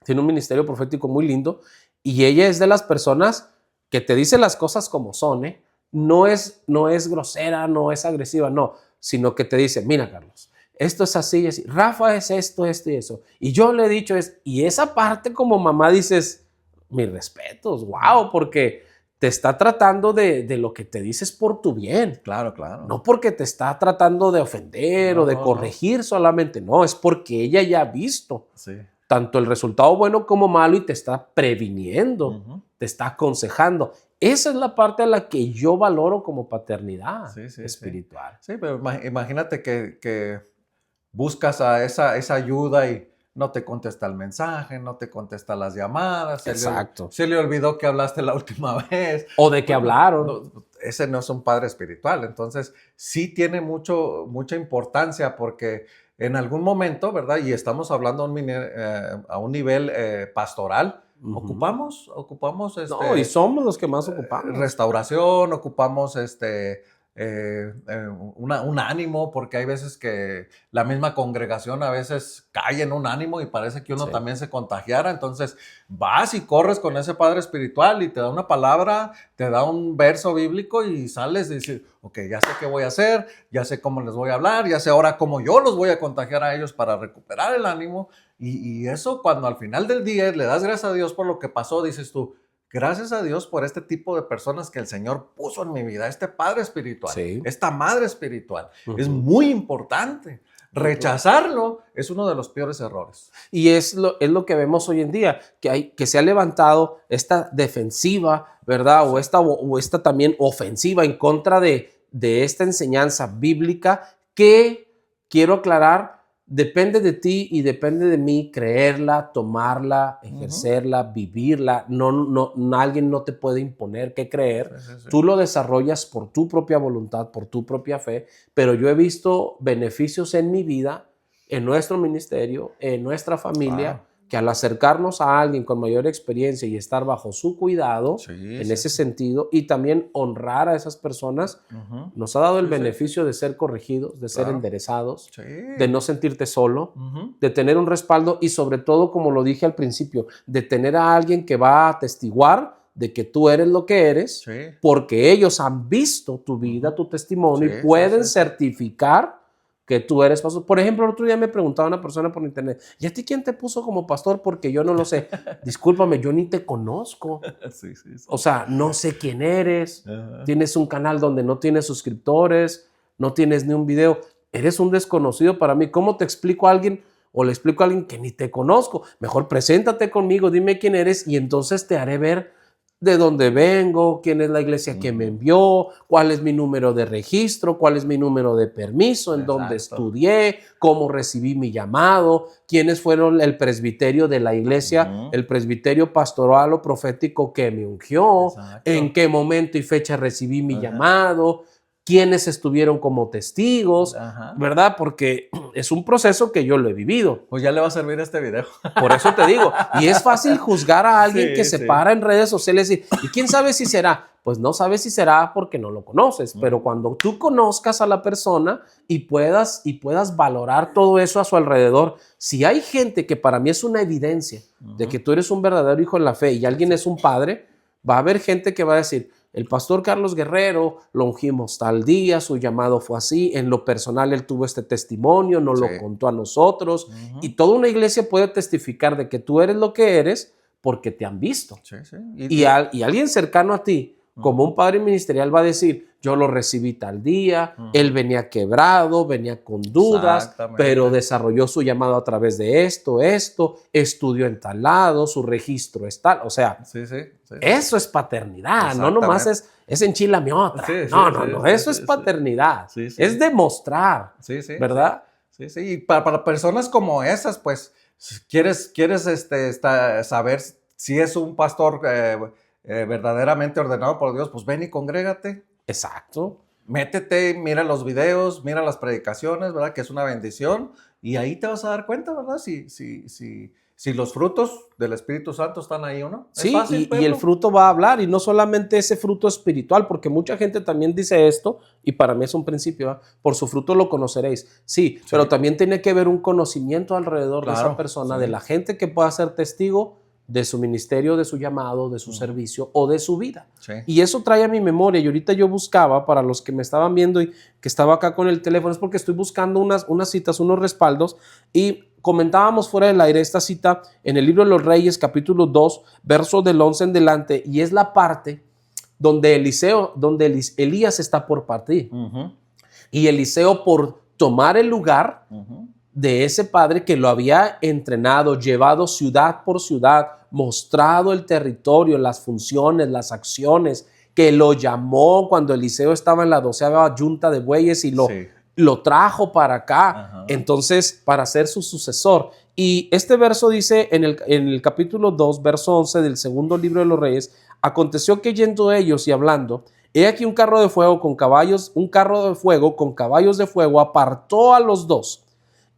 tiene un ministerio profético muy lindo y ella es de las personas que te dice las cosas como son, ¿eh? No es grosera, no es agresiva, no, sino que te dice, mira, Carlos, esto es así y así, Rafa es esto y eso, y yo le he dicho y esa parte como mamá dices, mis respetos, wow, porque te está tratando de lo que te dices por tu bien. Claro, claro. No porque te está tratando de ofender o de corregir solamente, no, es porque ella ya ha visto tanto el resultado bueno como malo y te está previniendo, te está aconsejando. Esa es la parte a la que yo valoro como paternidad espiritual. Sí, pero imagínate que buscas a esa ayuda y no te contesta el mensaje, no te contesta las llamadas. Exacto. Se le olvidó que hablaste la última vez. O de que hablaron. Ese no es un padre espiritual. Entonces, sí tiene mucha importancia porque en algún momento, ¿verdad? Y estamos hablando a un nivel pastoral. Ocupamos no, y somos los que más ocupamos. Restauración, ocupamos un ánimo, porque hay veces que la misma congregación a veces cae en un ánimo y parece que uno también se contagiara. Entonces vas y corres con ese padre espiritual y te da una palabra, te da un verso bíblico y sales y dices, ok, ya sé qué voy a hacer, ya sé cómo les voy a hablar, ya sé ahora cómo yo los voy a contagiar a ellos para recuperar el ánimo. Y eso, cuando al final del día le das gracias a Dios por lo que pasó, dices tú, gracias a Dios por este tipo de personas que el Señor puso en mi vida, este padre espiritual, esta madre espiritual. Es muy importante. Rechazarlo es uno de los peores errores. Y es lo que vemos hoy en día, que se ha levantado esta defensiva, ¿verdad? O esta también ofensiva en contra de esta enseñanza bíblica que, quiero aclarar, depende de ti y depende de mí creerla, tomarla, ejercerla, vivirla. Alguien no te puede imponer qué creer. Tú lo desarrollas por tu propia voluntad, por tu propia fe, pero yo he visto beneficios en mi vida, en nuestro ministerio, en nuestra familia, que al acercarnos a alguien con mayor experiencia y estar bajo su cuidado, en ese sentido, y también honrar a esas personas, nos ha dado el beneficio de ser corregidos, de ser enderezados, de no sentirte solo, de tener un respaldo y sobre todo, como lo dije al principio, de tener a alguien que va a atestiguar de que tú eres lo que eres, porque ellos han visto tu vida, tu testimonio y pueden certificar que tú eres pastor. Por ejemplo, el otro día me preguntaba una persona por internet, ¿y a ti quién te puso como pastor? Porque yo no lo sé. Discúlpame, yo ni te conozco. O sea, no sé quién eres. Tienes un canal donde no tienes suscriptores, no tienes ni un video. Eres un desconocido para mí. ¿Cómo te explico a alguien o le explico a alguien que ni te conozco? Mejor preséntate conmigo, dime quién eres y entonces te haré ver de dónde vengo, quién es la iglesia que me envió, cuál es mi número de registro, cuál es mi número de permiso, en dónde estudié, cómo recibí mi llamado, quiénes fueron el presbiterio de la iglesia, el presbiterio pastoral o profético que me ungió, en qué momento y fecha recibí mi llamado, quiénes estuvieron como testigos, ¿verdad? Porque es un proceso que yo lo he vivido. Pues ya le va a servir este video. Por eso te digo, y es fácil juzgar a alguien que se para en redes sociales y quién sabe si será. Pues no sabes si será porque no lo conoces, pero cuando tú conozcas a la persona y puedas valorar todo eso a su alrededor, si hay gente que para mí es una evidencia de que tú eres un verdadero hijo de la fe y alguien es un padre, va a haber gente que va a decir, el pastor Carlos Guerrero lo ungimos tal día, su llamado fue así, en lo personal él tuvo este testimonio, nos lo contó a nosotros, y toda una iglesia puede testificar de que tú eres lo que eres porque te han visto. Y alguien cercano a ti, como un padre ministerial, va a decir, yo lo recibí tal día, él venía quebrado, venía con dudas, pero desarrolló su llamado a través de esto, estudió en tal lado, su registro es tal, o sea, eso es paternidad, no nomás es enchilame otra, no, eso es paternidad, es demostrar, ¿verdad? Sí, y para personas como esas, pues, quieres saber si es un pastor verdaderamente ordenado por Dios, pues ven y congrégate. Exacto. Métete, mira los videos, mira las predicaciones, ¿verdad? Que es una bendición. Y ahí te vas a dar cuenta, ¿verdad? Si los frutos del Espíritu Santo están ahí o no. Sí, y el fruto va a hablar, y no solamente ese fruto espiritual, porque mucha gente también dice esto, y para mí es un principio, ¿verdad? Por su fruto lo conoceréis. Sí, pero también tiene que haber un conocimiento alrededor de esa persona, de la gente que pueda ser testigo de su ministerio, de su llamado, de su servicio o de su vida. Y eso trae a mi memoria. Y ahorita yo buscaba, para los que me estaban viendo y que estaba acá con el teléfono, es porque estoy buscando unas citas, unos respaldos, y comentábamos fuera del aire esta cita en el libro de los Reyes, capítulo 2, verso del 11 en delante, y es la parte donde Elías está por partir. Y Eliseo, por tomar el lugar de ese padre que lo había entrenado, llevado ciudad por ciudad, mostrado el territorio, las funciones, las acciones, que lo llamó cuando Eliseo estaba en la 12ª yunta de bueyes y lo trajo para acá, entonces para ser su sucesor. Y este verso dice en el capítulo 2, verso 11 del segundo libro de los Reyes, aconteció que yendo ellos y hablando, he aquí un carro de fuego con caballos de fuego apartó a los dos.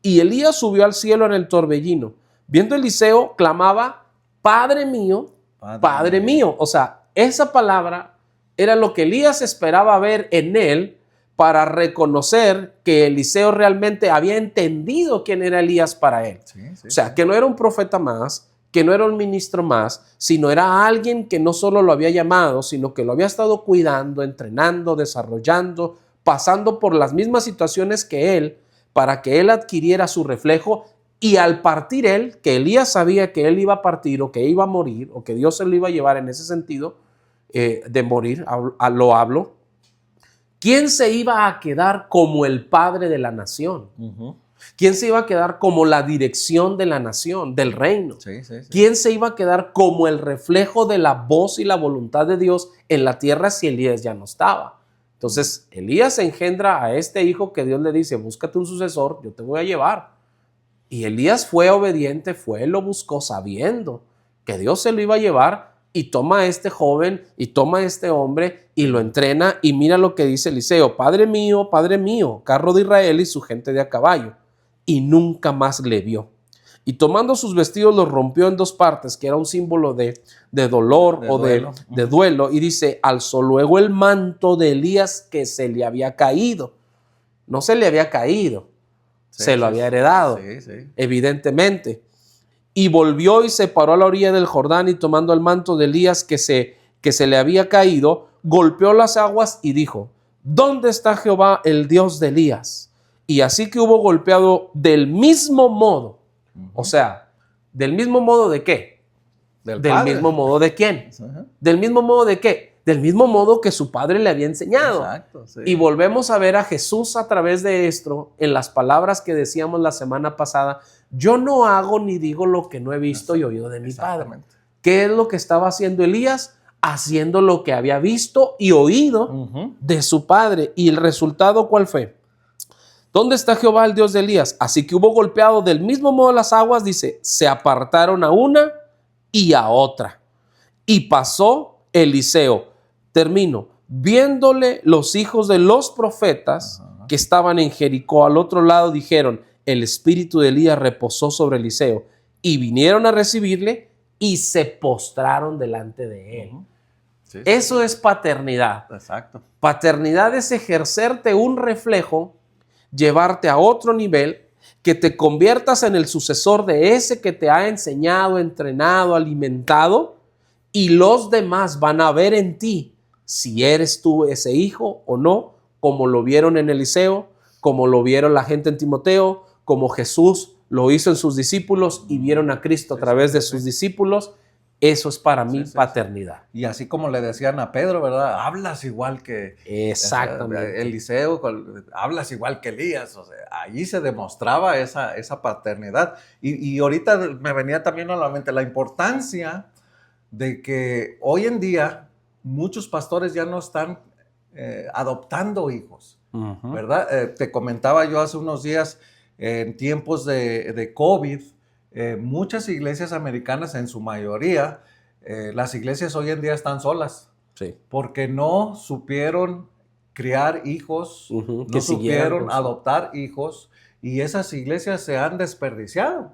Y Elías subió al cielo en el torbellino. Viendo Eliseo, clamaba, Padre mío, Padre mío. O sea, esa palabra era lo que Elías esperaba ver en él para reconocer que Eliseo realmente había entendido quién era Elías para él. O sea, que no era un profeta más, que no era un ministro más, sino era alguien que no solo lo había llamado, sino que lo había estado cuidando, entrenando, desarrollando, pasando por las mismas situaciones que él, para que él adquiriera su reflejo, y al partir él, que Elías sabía que él iba a partir o que iba a morir o que Dios se lo iba a llevar en ese sentido de morir, lo hablo, ¿quién se iba a quedar como el padre de la nación? ¿Quién se iba a quedar como la dirección de la nación, del reino? ¿Quién se iba a quedar como el reflejo de la voz y la voluntad de Dios en la tierra si Elías ya no estaba? Entonces, Elías engendra a este hijo que Dios le dice, búscate un sucesor, yo te voy a llevar. Y Elías fue obediente, lo buscó sabiendo que Dios se lo iba a llevar, y toma a este joven y toma a este hombre y lo entrena, y mira lo que dice Eliseo, Padre mío, carro de Israel y su gente de a caballo. Y nunca más le vio. Y tomando sus vestidos los rompió en dos partes, que era un símbolo de dolor o de duelo. Y dice, alzó luego el manto de Elías que se le había caído. No se le había caído, se lo había heredado, evidentemente. Y volvió y se paró a la orilla del Jordán, y tomando el manto de Elías que se le había caído, golpeó las aguas y dijo, ¿dónde está Jehová, el Dios de Elías? Y así que hubo golpeado del mismo modo. O sea, ¿del mismo modo de qué? ¿Del mismo modo de quién? ¿Del mismo modo de qué? Del mismo modo que su padre le había enseñado. Y volvemos a ver a Jesús a través de esto, en las palabras que decíamos la semana pasada, yo no hago ni digo lo que no he visto y oído de mi padre. ¿Qué es lo que estaba haciendo Elías? haciendo lo que había visto y oído de su padre. ¿Y el resultado cuál fue? ¿Dónde está Jehová, el Dios de Elías? Así que hubo golpeado del mismo modo las aguas, dice, se apartaron a una y a otra. Y pasó Eliseo, termino, viéndole los hijos de los profetas que estaban en Jericó al otro lado, dijeron, el espíritu de Elías reposó sobre Eliseo. Y vinieron a recibirle y se postraron delante de él. Sí, eso es paternidad. Exacto. Paternidad es ejercerte un reflejo, llevarte a otro nivel, que te conviertas en el sucesor de ese que te ha enseñado, entrenado, alimentado, y los demás van a ver en ti si eres tú ese hijo o no, como lo vieron en Eliseo, como lo vieron la gente en Timoteo, como Jesús lo hizo en sus discípulos y vieron a Cristo a través de sus discípulos. Eso es para mí paternidad. Y así como le decían a Pedro, ¿verdad? Hablas igual que exactamente Eliseo, hablas igual que Elías. O sea, allí se demostraba esa paternidad. Y ahorita me venía también a la mente la importancia de que hoy en día muchos pastores ya no están adoptando hijos, ¿verdad? Te comentaba yo hace unos días, en tiempos de COVID, muchas iglesias americanas, en su mayoría, las iglesias hoy en día están solas, porque no supieron criar hijos, no supieron adoptar hijos, y esas iglesias se han desperdiciado.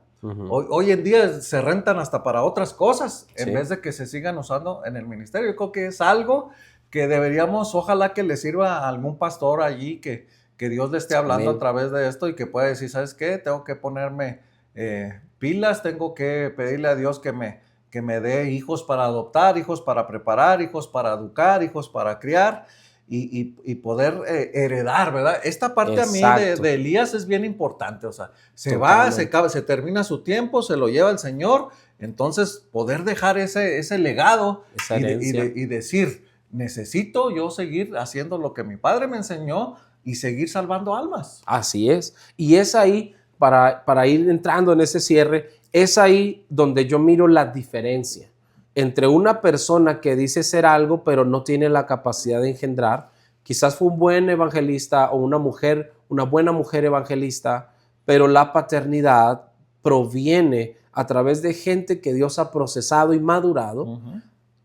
Hoy en día se rentan hasta para otras cosas, en vez de que se sigan usando en el ministerio. Yo creo que es algo que deberíamos, ojalá que le sirva a algún pastor allí, que Dios le esté hablando a través de esto y que pueda decir, ¿sabes qué? Tengo que ponerme pilas, tengo que pedirle a Dios que me dé hijos para adoptar, hijos para preparar, hijos para educar, hijos para criar y poder heredar, ¿verdad? Esta parte a mí de Elías es bien importante, o sea, se termina su tiempo, se lo lleva el Señor, entonces poder dejar ese legado y decir, necesito yo seguir haciendo lo que mi padre me enseñó y seguir salvando almas. Así es, y es ahí, para ir entrando en ese cierre, es ahí donde yo miro la diferencia entre una persona que dice ser algo pero no tiene la capacidad de engendrar. Quizás fue un buen evangelista o una buena mujer evangelista, pero la paternidad proviene a través de gente que Dios ha procesado y madurado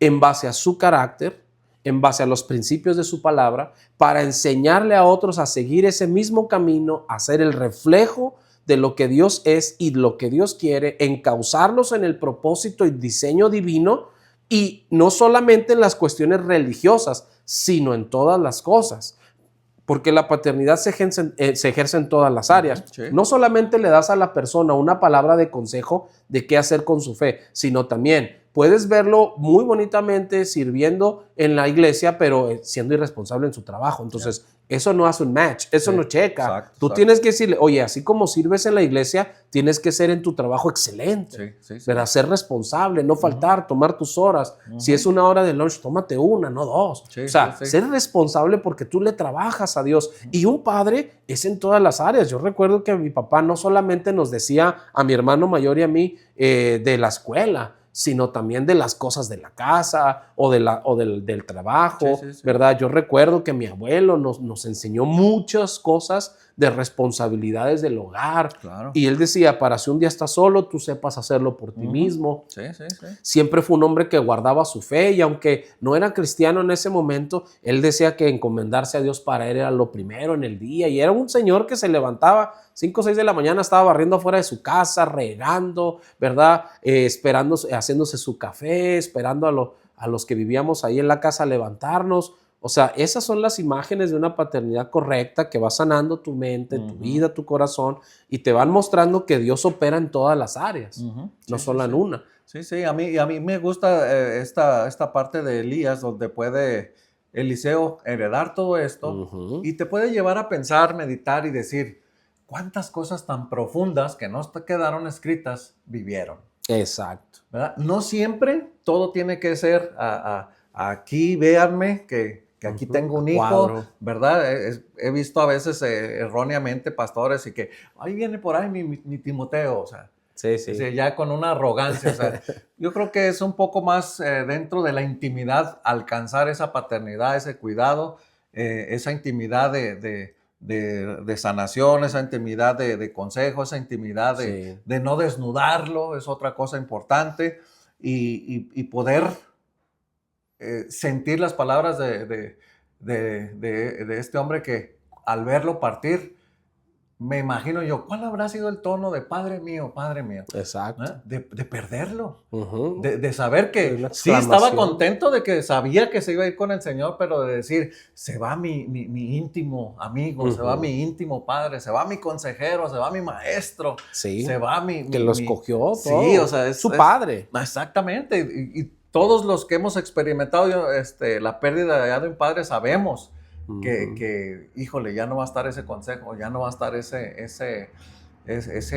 en base a su carácter, en base a los principios de su palabra, para enseñarle a otros a seguir ese mismo camino, a ser el reflejo de lo que Dios es y lo que Dios quiere, encauzarlos en el propósito y diseño divino, y no solamente en las cuestiones religiosas, sino en todas las cosas, porque la paternidad se ejerce en todas las áreas. No solamente le das a la persona una palabra de consejo de qué hacer con su fe, sino también puedes verlo muy bonitamente sirviendo en la iglesia, pero siendo irresponsable en su trabajo. Entonces, eso no hace un match, eso no checa. Tú tienes que decirle, oye, así como sirves en la iglesia, tienes que ser en tu trabajo excelente, ¿verdad? Ser responsable, no faltar, tomar tus horas. Si es una hora de lunch, tómate una, no dos. Ser responsable porque tú le trabajas a Dios. Y un padre es en todas las áreas. Yo recuerdo que mi papá no solamente nos decía a mi hermano mayor y a mí de la escuela, sino también de las cosas de la casa o del trabajo, ¿verdad? Yo recuerdo que mi abuelo nos enseñó muchas cosas de responsabilidades del hogar. Y él decía, para si un día estás solo, tú sepas hacerlo por ti mismo. Siempre fue un hombre que guardaba su fe, y aunque no era cristiano en ese momento, él decía que encomendarse a Dios para él era lo primero en el día, y era un señor que se levantaba 5 o 6 de la mañana, estaba barriendo afuera de su casa, regando, ¿verdad? Esperando, haciéndose su café, esperando a los que vivíamos ahí en la casa a levantarnos. O sea, esas son las imágenes de una paternidad correcta que va sanando tu mente, tu vida, tu corazón, y te van mostrando que Dios opera en todas las áreas, no solo en una. Sí, a mí me gusta esta parte de Elías, donde puede Eliseo heredar todo esto y te puede llevar a pensar, meditar y decir, ¿cuántas cosas tan profundas que no quedaron escritas vivieron? Exacto. ¿Verdad? No siempre todo tiene que ser aquí, véanme, que aquí tengo un hijo, ¿verdad? He visto a veces erróneamente pastores y que ahí viene por ahí mi Timoteo, o sea. Sí, sí. Ya con una arrogancia. O sea, yo creo que es un poco más dentro de la intimidad, alcanzar esa paternidad, ese cuidado, esa intimidad de sanación, esa intimidad de consejo, esa intimidad de no desnudarlo, es otra cosa importante, y poder sentir las palabras de este hombre que al verlo partir, me imagino yo, ¿cuál habrá sido el tono de Padre mío, Padre mío? Exacto. De perderlo, Uh-huh. de saber que Una sí estaba exclamación. contento de que sabía que se iba a ir con el Señor, pero de decir, se va mi íntimo amigo, se va mi íntimo padre, se va mi consejero, se va mi maestro, Sí, se va que lo escogió todo. Sí, o sea, su padre. Exactamente, y todos los que hemos experimentado la pérdida de un padre sabemos que, híjole, ya no va a estar ese consejo, ya no va a estar ese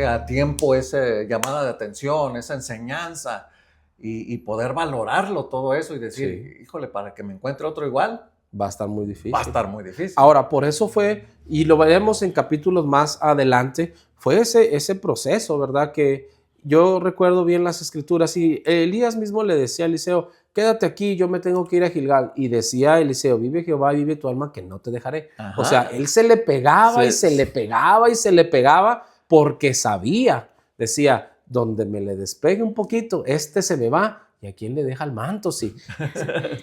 a tiempo, esa llamada de atención, esa enseñanza, y poder valorarlo todo eso y decir, híjole, para que me encuentre otro igual, va a estar muy difícil. Va a estar muy difícil. Ahora, por eso fue, y lo veremos en capítulos más adelante, fue ese proceso, ¿verdad? Que yo recuerdo bien las escrituras, y Elías mismo le decía a Eliseo, quédate aquí, yo me tengo que ir a Gilgal. Y decía Eliseo, vive Jehová, vive tu alma, que no te dejaré. Ajá. O sea, él se le pegaba y se le pegaba y se le pegaba porque sabía, decía, donde me le despegue un poquito, se me va. ¿Y a quién le deja el manto? Sí.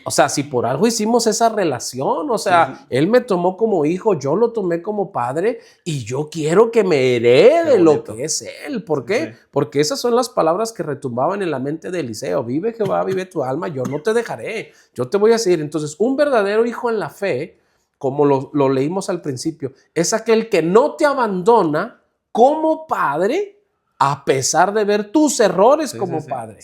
O sea, si por algo hicimos esa relación, o sea, él me tomó como hijo, yo lo tomé como padre y yo quiero que me herede lo que es él. ¿Por qué? Porque esas son las palabras que retumbaban en la mente de Eliseo. Vive Jehová, vive tu alma, yo no te dejaré, yo te voy a seguir. Entonces, un verdadero hijo en la fe, como lo leímos al principio, es aquel que no te abandona como padre, a pesar de ver tus errores como padre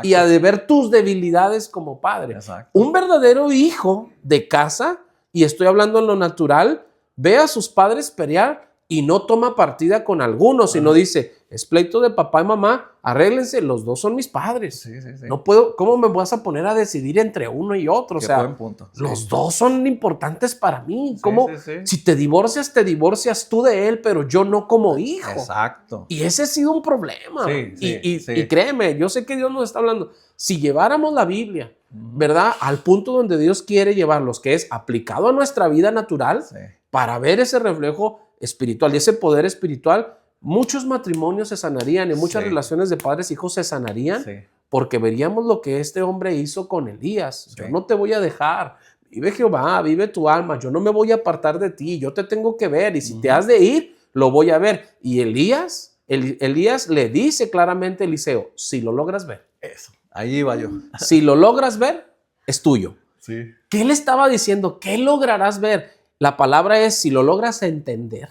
y a de ver tus debilidades como padre. Exacto. Un verdadero hijo de casa, y estoy hablando en lo natural, ve a sus padres pelear y no toma partida con alguno, sino dice, es pleito de papá y mamá, arréglense, los dos son mis padres. No puedo, ¿cómo me vas a poner a decidir entre uno y otro? O sea, los dos son importantes para mí. ¿Cómo? Si te divorcias tú de él, pero yo no como hijo. Exacto. Y ese ha sido un problema. Y créeme, yo sé que Dios nos está hablando. Si lleváramos la Biblia, ¿verdad? Al punto donde Dios quiere llevarlos, que es aplicado a nuestra vida natural, para ver ese reflejo espiritual y ese poder espiritual, muchos matrimonios se sanarían y muchas relaciones de padres e hijos se sanarían porque veríamos lo que este hombre hizo con Elías. Yo no te voy a dejar. Vive Jehová, vive tu alma. Yo no me voy a apartar de ti. Yo te tengo que ver y si te has de ir, lo voy a ver. Y Elías le dice claramente a Eliseo, si lo logras ver. Eso, ahí iba yo. Si lo logras ver, es tuyo. Sí. ¿Qué le estaba diciendo? ¿Qué lograrás ver? La palabra es si lo logras entender,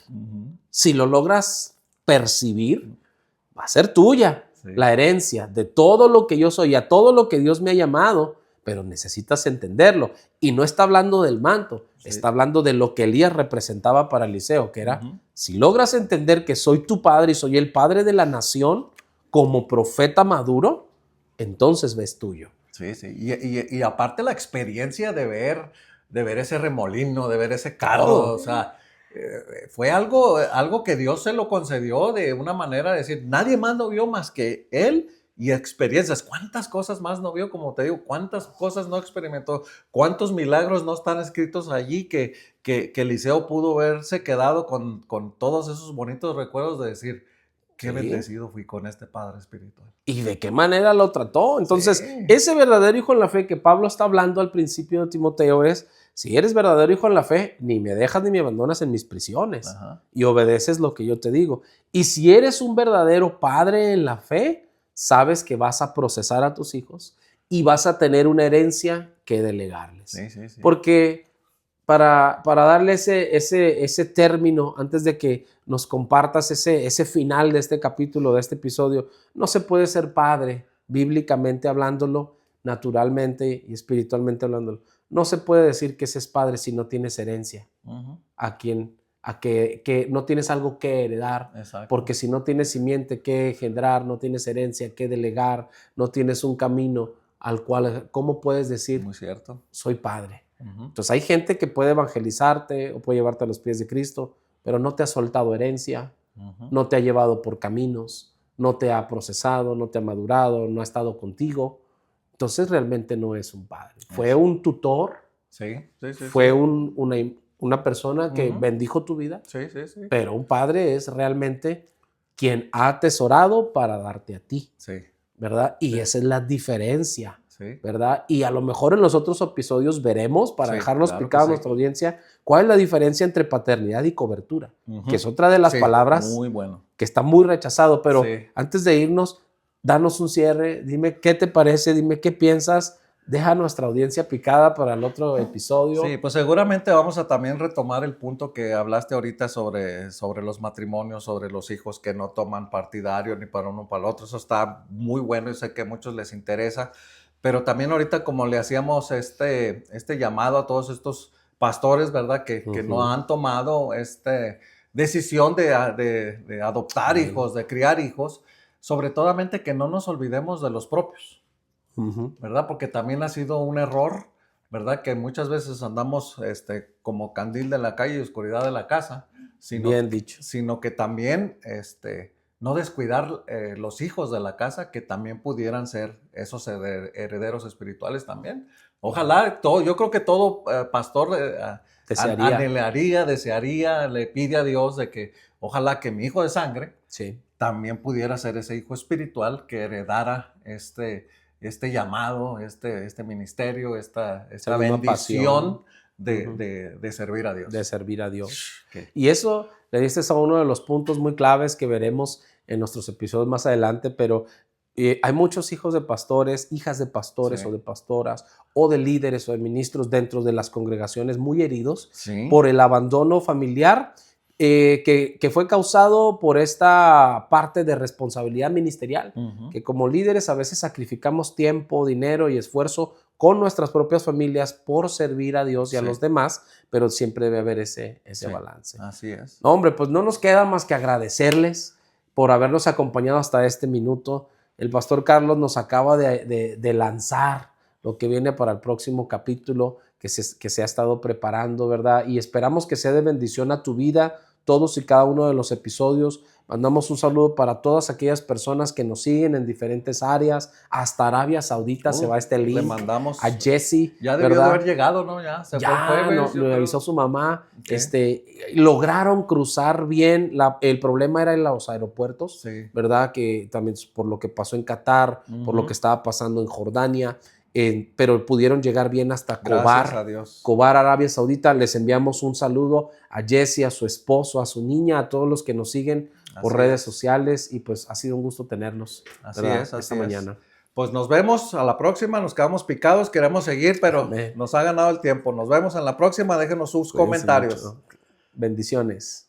si lo logras percibir, va a ser tuya la herencia de todo lo que yo soy, a todo lo que Dios me ha llamado, pero necesitas entenderlo. Y no está hablando del manto, está hablando de lo que Elías representaba para Eliseo, que era, si logras entender que soy tu padre y soy el padre de la nación, como profeta maduro, entonces ves tuyo. Sí. Y aparte la experiencia de ver ese remolino, de ver ese carro, o sea, fue algo que Dios se lo concedió de una manera de decir, nadie más lo vio más que él y experiencias. ¿Cuántas cosas más no vio? Como te digo, ¿cuántas cosas no experimentó? ¿Cuántos milagros no están escritos allí que Eliseo pudo haberse quedado con todos esos bonitos recuerdos de decir, qué bendecido fui con este padre espiritual. ¿Y de qué manera lo trató? Entonces, ese verdadero hijo en la fe que Pablo está hablando al principio de Timoteo es, si eres verdadero hijo en la fe, ni me dejas ni me abandonas en mis prisiones y obedeces lo que yo te digo. Y si eres un verdadero padre en la fe, sabes que vas a procesar a tus hijos y vas a tener una herencia que delegarles. Porque para darle ese término, antes de que nos compartas ese final de este capítulo, de este episodio, no se puede ser padre, bíblicamente hablándolo, naturalmente y espiritualmente hablándolo. No se puede decir que ese es padre si no tienes herencia, que no tienes algo que heredar, porque si no tienes simiente que engendrar, no tienes herencia que delegar, no tienes un camino al cual, ¿cómo puedes decir? Muy cierto. Soy padre. Entonces hay gente que puede evangelizarte o puede llevarte a los pies de Cristo, pero no te ha soltado herencia, no te ha llevado por caminos, no te ha procesado, no te ha madurado, no ha estado contigo. Entonces realmente no es un padre. Fue un tutor, Sí, sí, sí. fue Sí. una persona que bendijo tu vida, Sí, sí, sí. pero un padre es realmente quien ha atesorado para darte a ti, Sí, ¿verdad? Y sí. esa es la diferencia, Sí. ¿verdad? Y a lo mejor en los otros episodios veremos, para Sí, dejarnos claro que picado a sí. nuestra audiencia, cuál es la diferencia entre paternidad y cobertura, que es Ujú. otra de las Sí, palabras muy bueno. que está muy rechazado. Pero Sí. antes de irnos, danos un cierre, dime qué te parece, dime qué piensas, deja a nuestra audiencia picada para el otro episodio. Sí, pues seguramente vamos a también retomar el punto que hablaste ahorita sobre los matrimonios, sobre los hijos que no toman partidario ni para uno ni para el otro. Eso está muy bueno y sé que a muchos les interesa. Pero también ahorita como le hacíamos este llamado a todos estos pastores, ¿verdad? Que no han tomado esta decisión de adoptar Amén. hijos, de criar hijos, sobre todo que no nos olvidemos de los propios. ¿Verdad? Porque también ha sido un error, ¿verdad? Que muchas veces andamos como candil de la calle y oscuridad de la casa, Bien dicho. sino que también no descuidar los hijos de la casa, que también pudieran ser esos herederos espirituales también. Ojalá, yo creo que todo pastor Desearía. desearía, le pide a Dios de que ojalá que mi hijo de sangre Sí. también pudiera ser ese hijo espiritual que heredara este llamado, este ministerio, esta Esa misma bendición pasión. de servir a Dios. De servir a Dios. Okay. Y eso le diste a uno de los puntos muy claves que veremos en nuestros episodios más adelante, pero hay muchos hijos de pastores, hijas de pastores Sí. o de pastoras, o de líderes o de ministros dentro de las congregaciones muy heridos Sí. por el abandono familiar que fue causado por esta parte de responsabilidad ministerial, que como líderes a veces sacrificamos tiempo, dinero y esfuerzo con nuestras propias familias por servir a Dios y a los demás, pero siempre debe haber ese balance. Así es. No, hombre, pues no nos queda más que agradecerles por habernos acompañado hasta este minuto. El pastor Carlos nos acaba de lanzar lo que viene para el próximo capítulo que se ha estado preparando, ¿verdad? Y esperamos que sea de bendición a tu vida, todos y cada uno de los episodios. Mandamos un saludo para todas aquellas personas que nos siguen en diferentes áreas. Hasta Arabia Saudita se va este link. Le mandamos a Jesse. Ya debió de haber llegado, ¿no? Ya se fue el jueves. Lo avisó su mamá. Lograron cruzar bien. El problema era en los aeropuertos, Sí. ¿verdad? Que también por lo que pasó en Qatar, por lo que estaba pasando en Jordania. Pero pudieron llegar bien hasta Cobar, Arabia Saudita. Les enviamos un saludo a Jesse, a su esposo, a su niña, a todos los que nos siguen por redes sociales, y pues ha sido un gusto tenerlos esta mañana. Pues nos vemos a la próxima, nos quedamos picados, queremos seguir, pero nos ha ganado el tiempo. Nos vemos en la próxima, déjenos sus comentarios. Mucho. Bendiciones.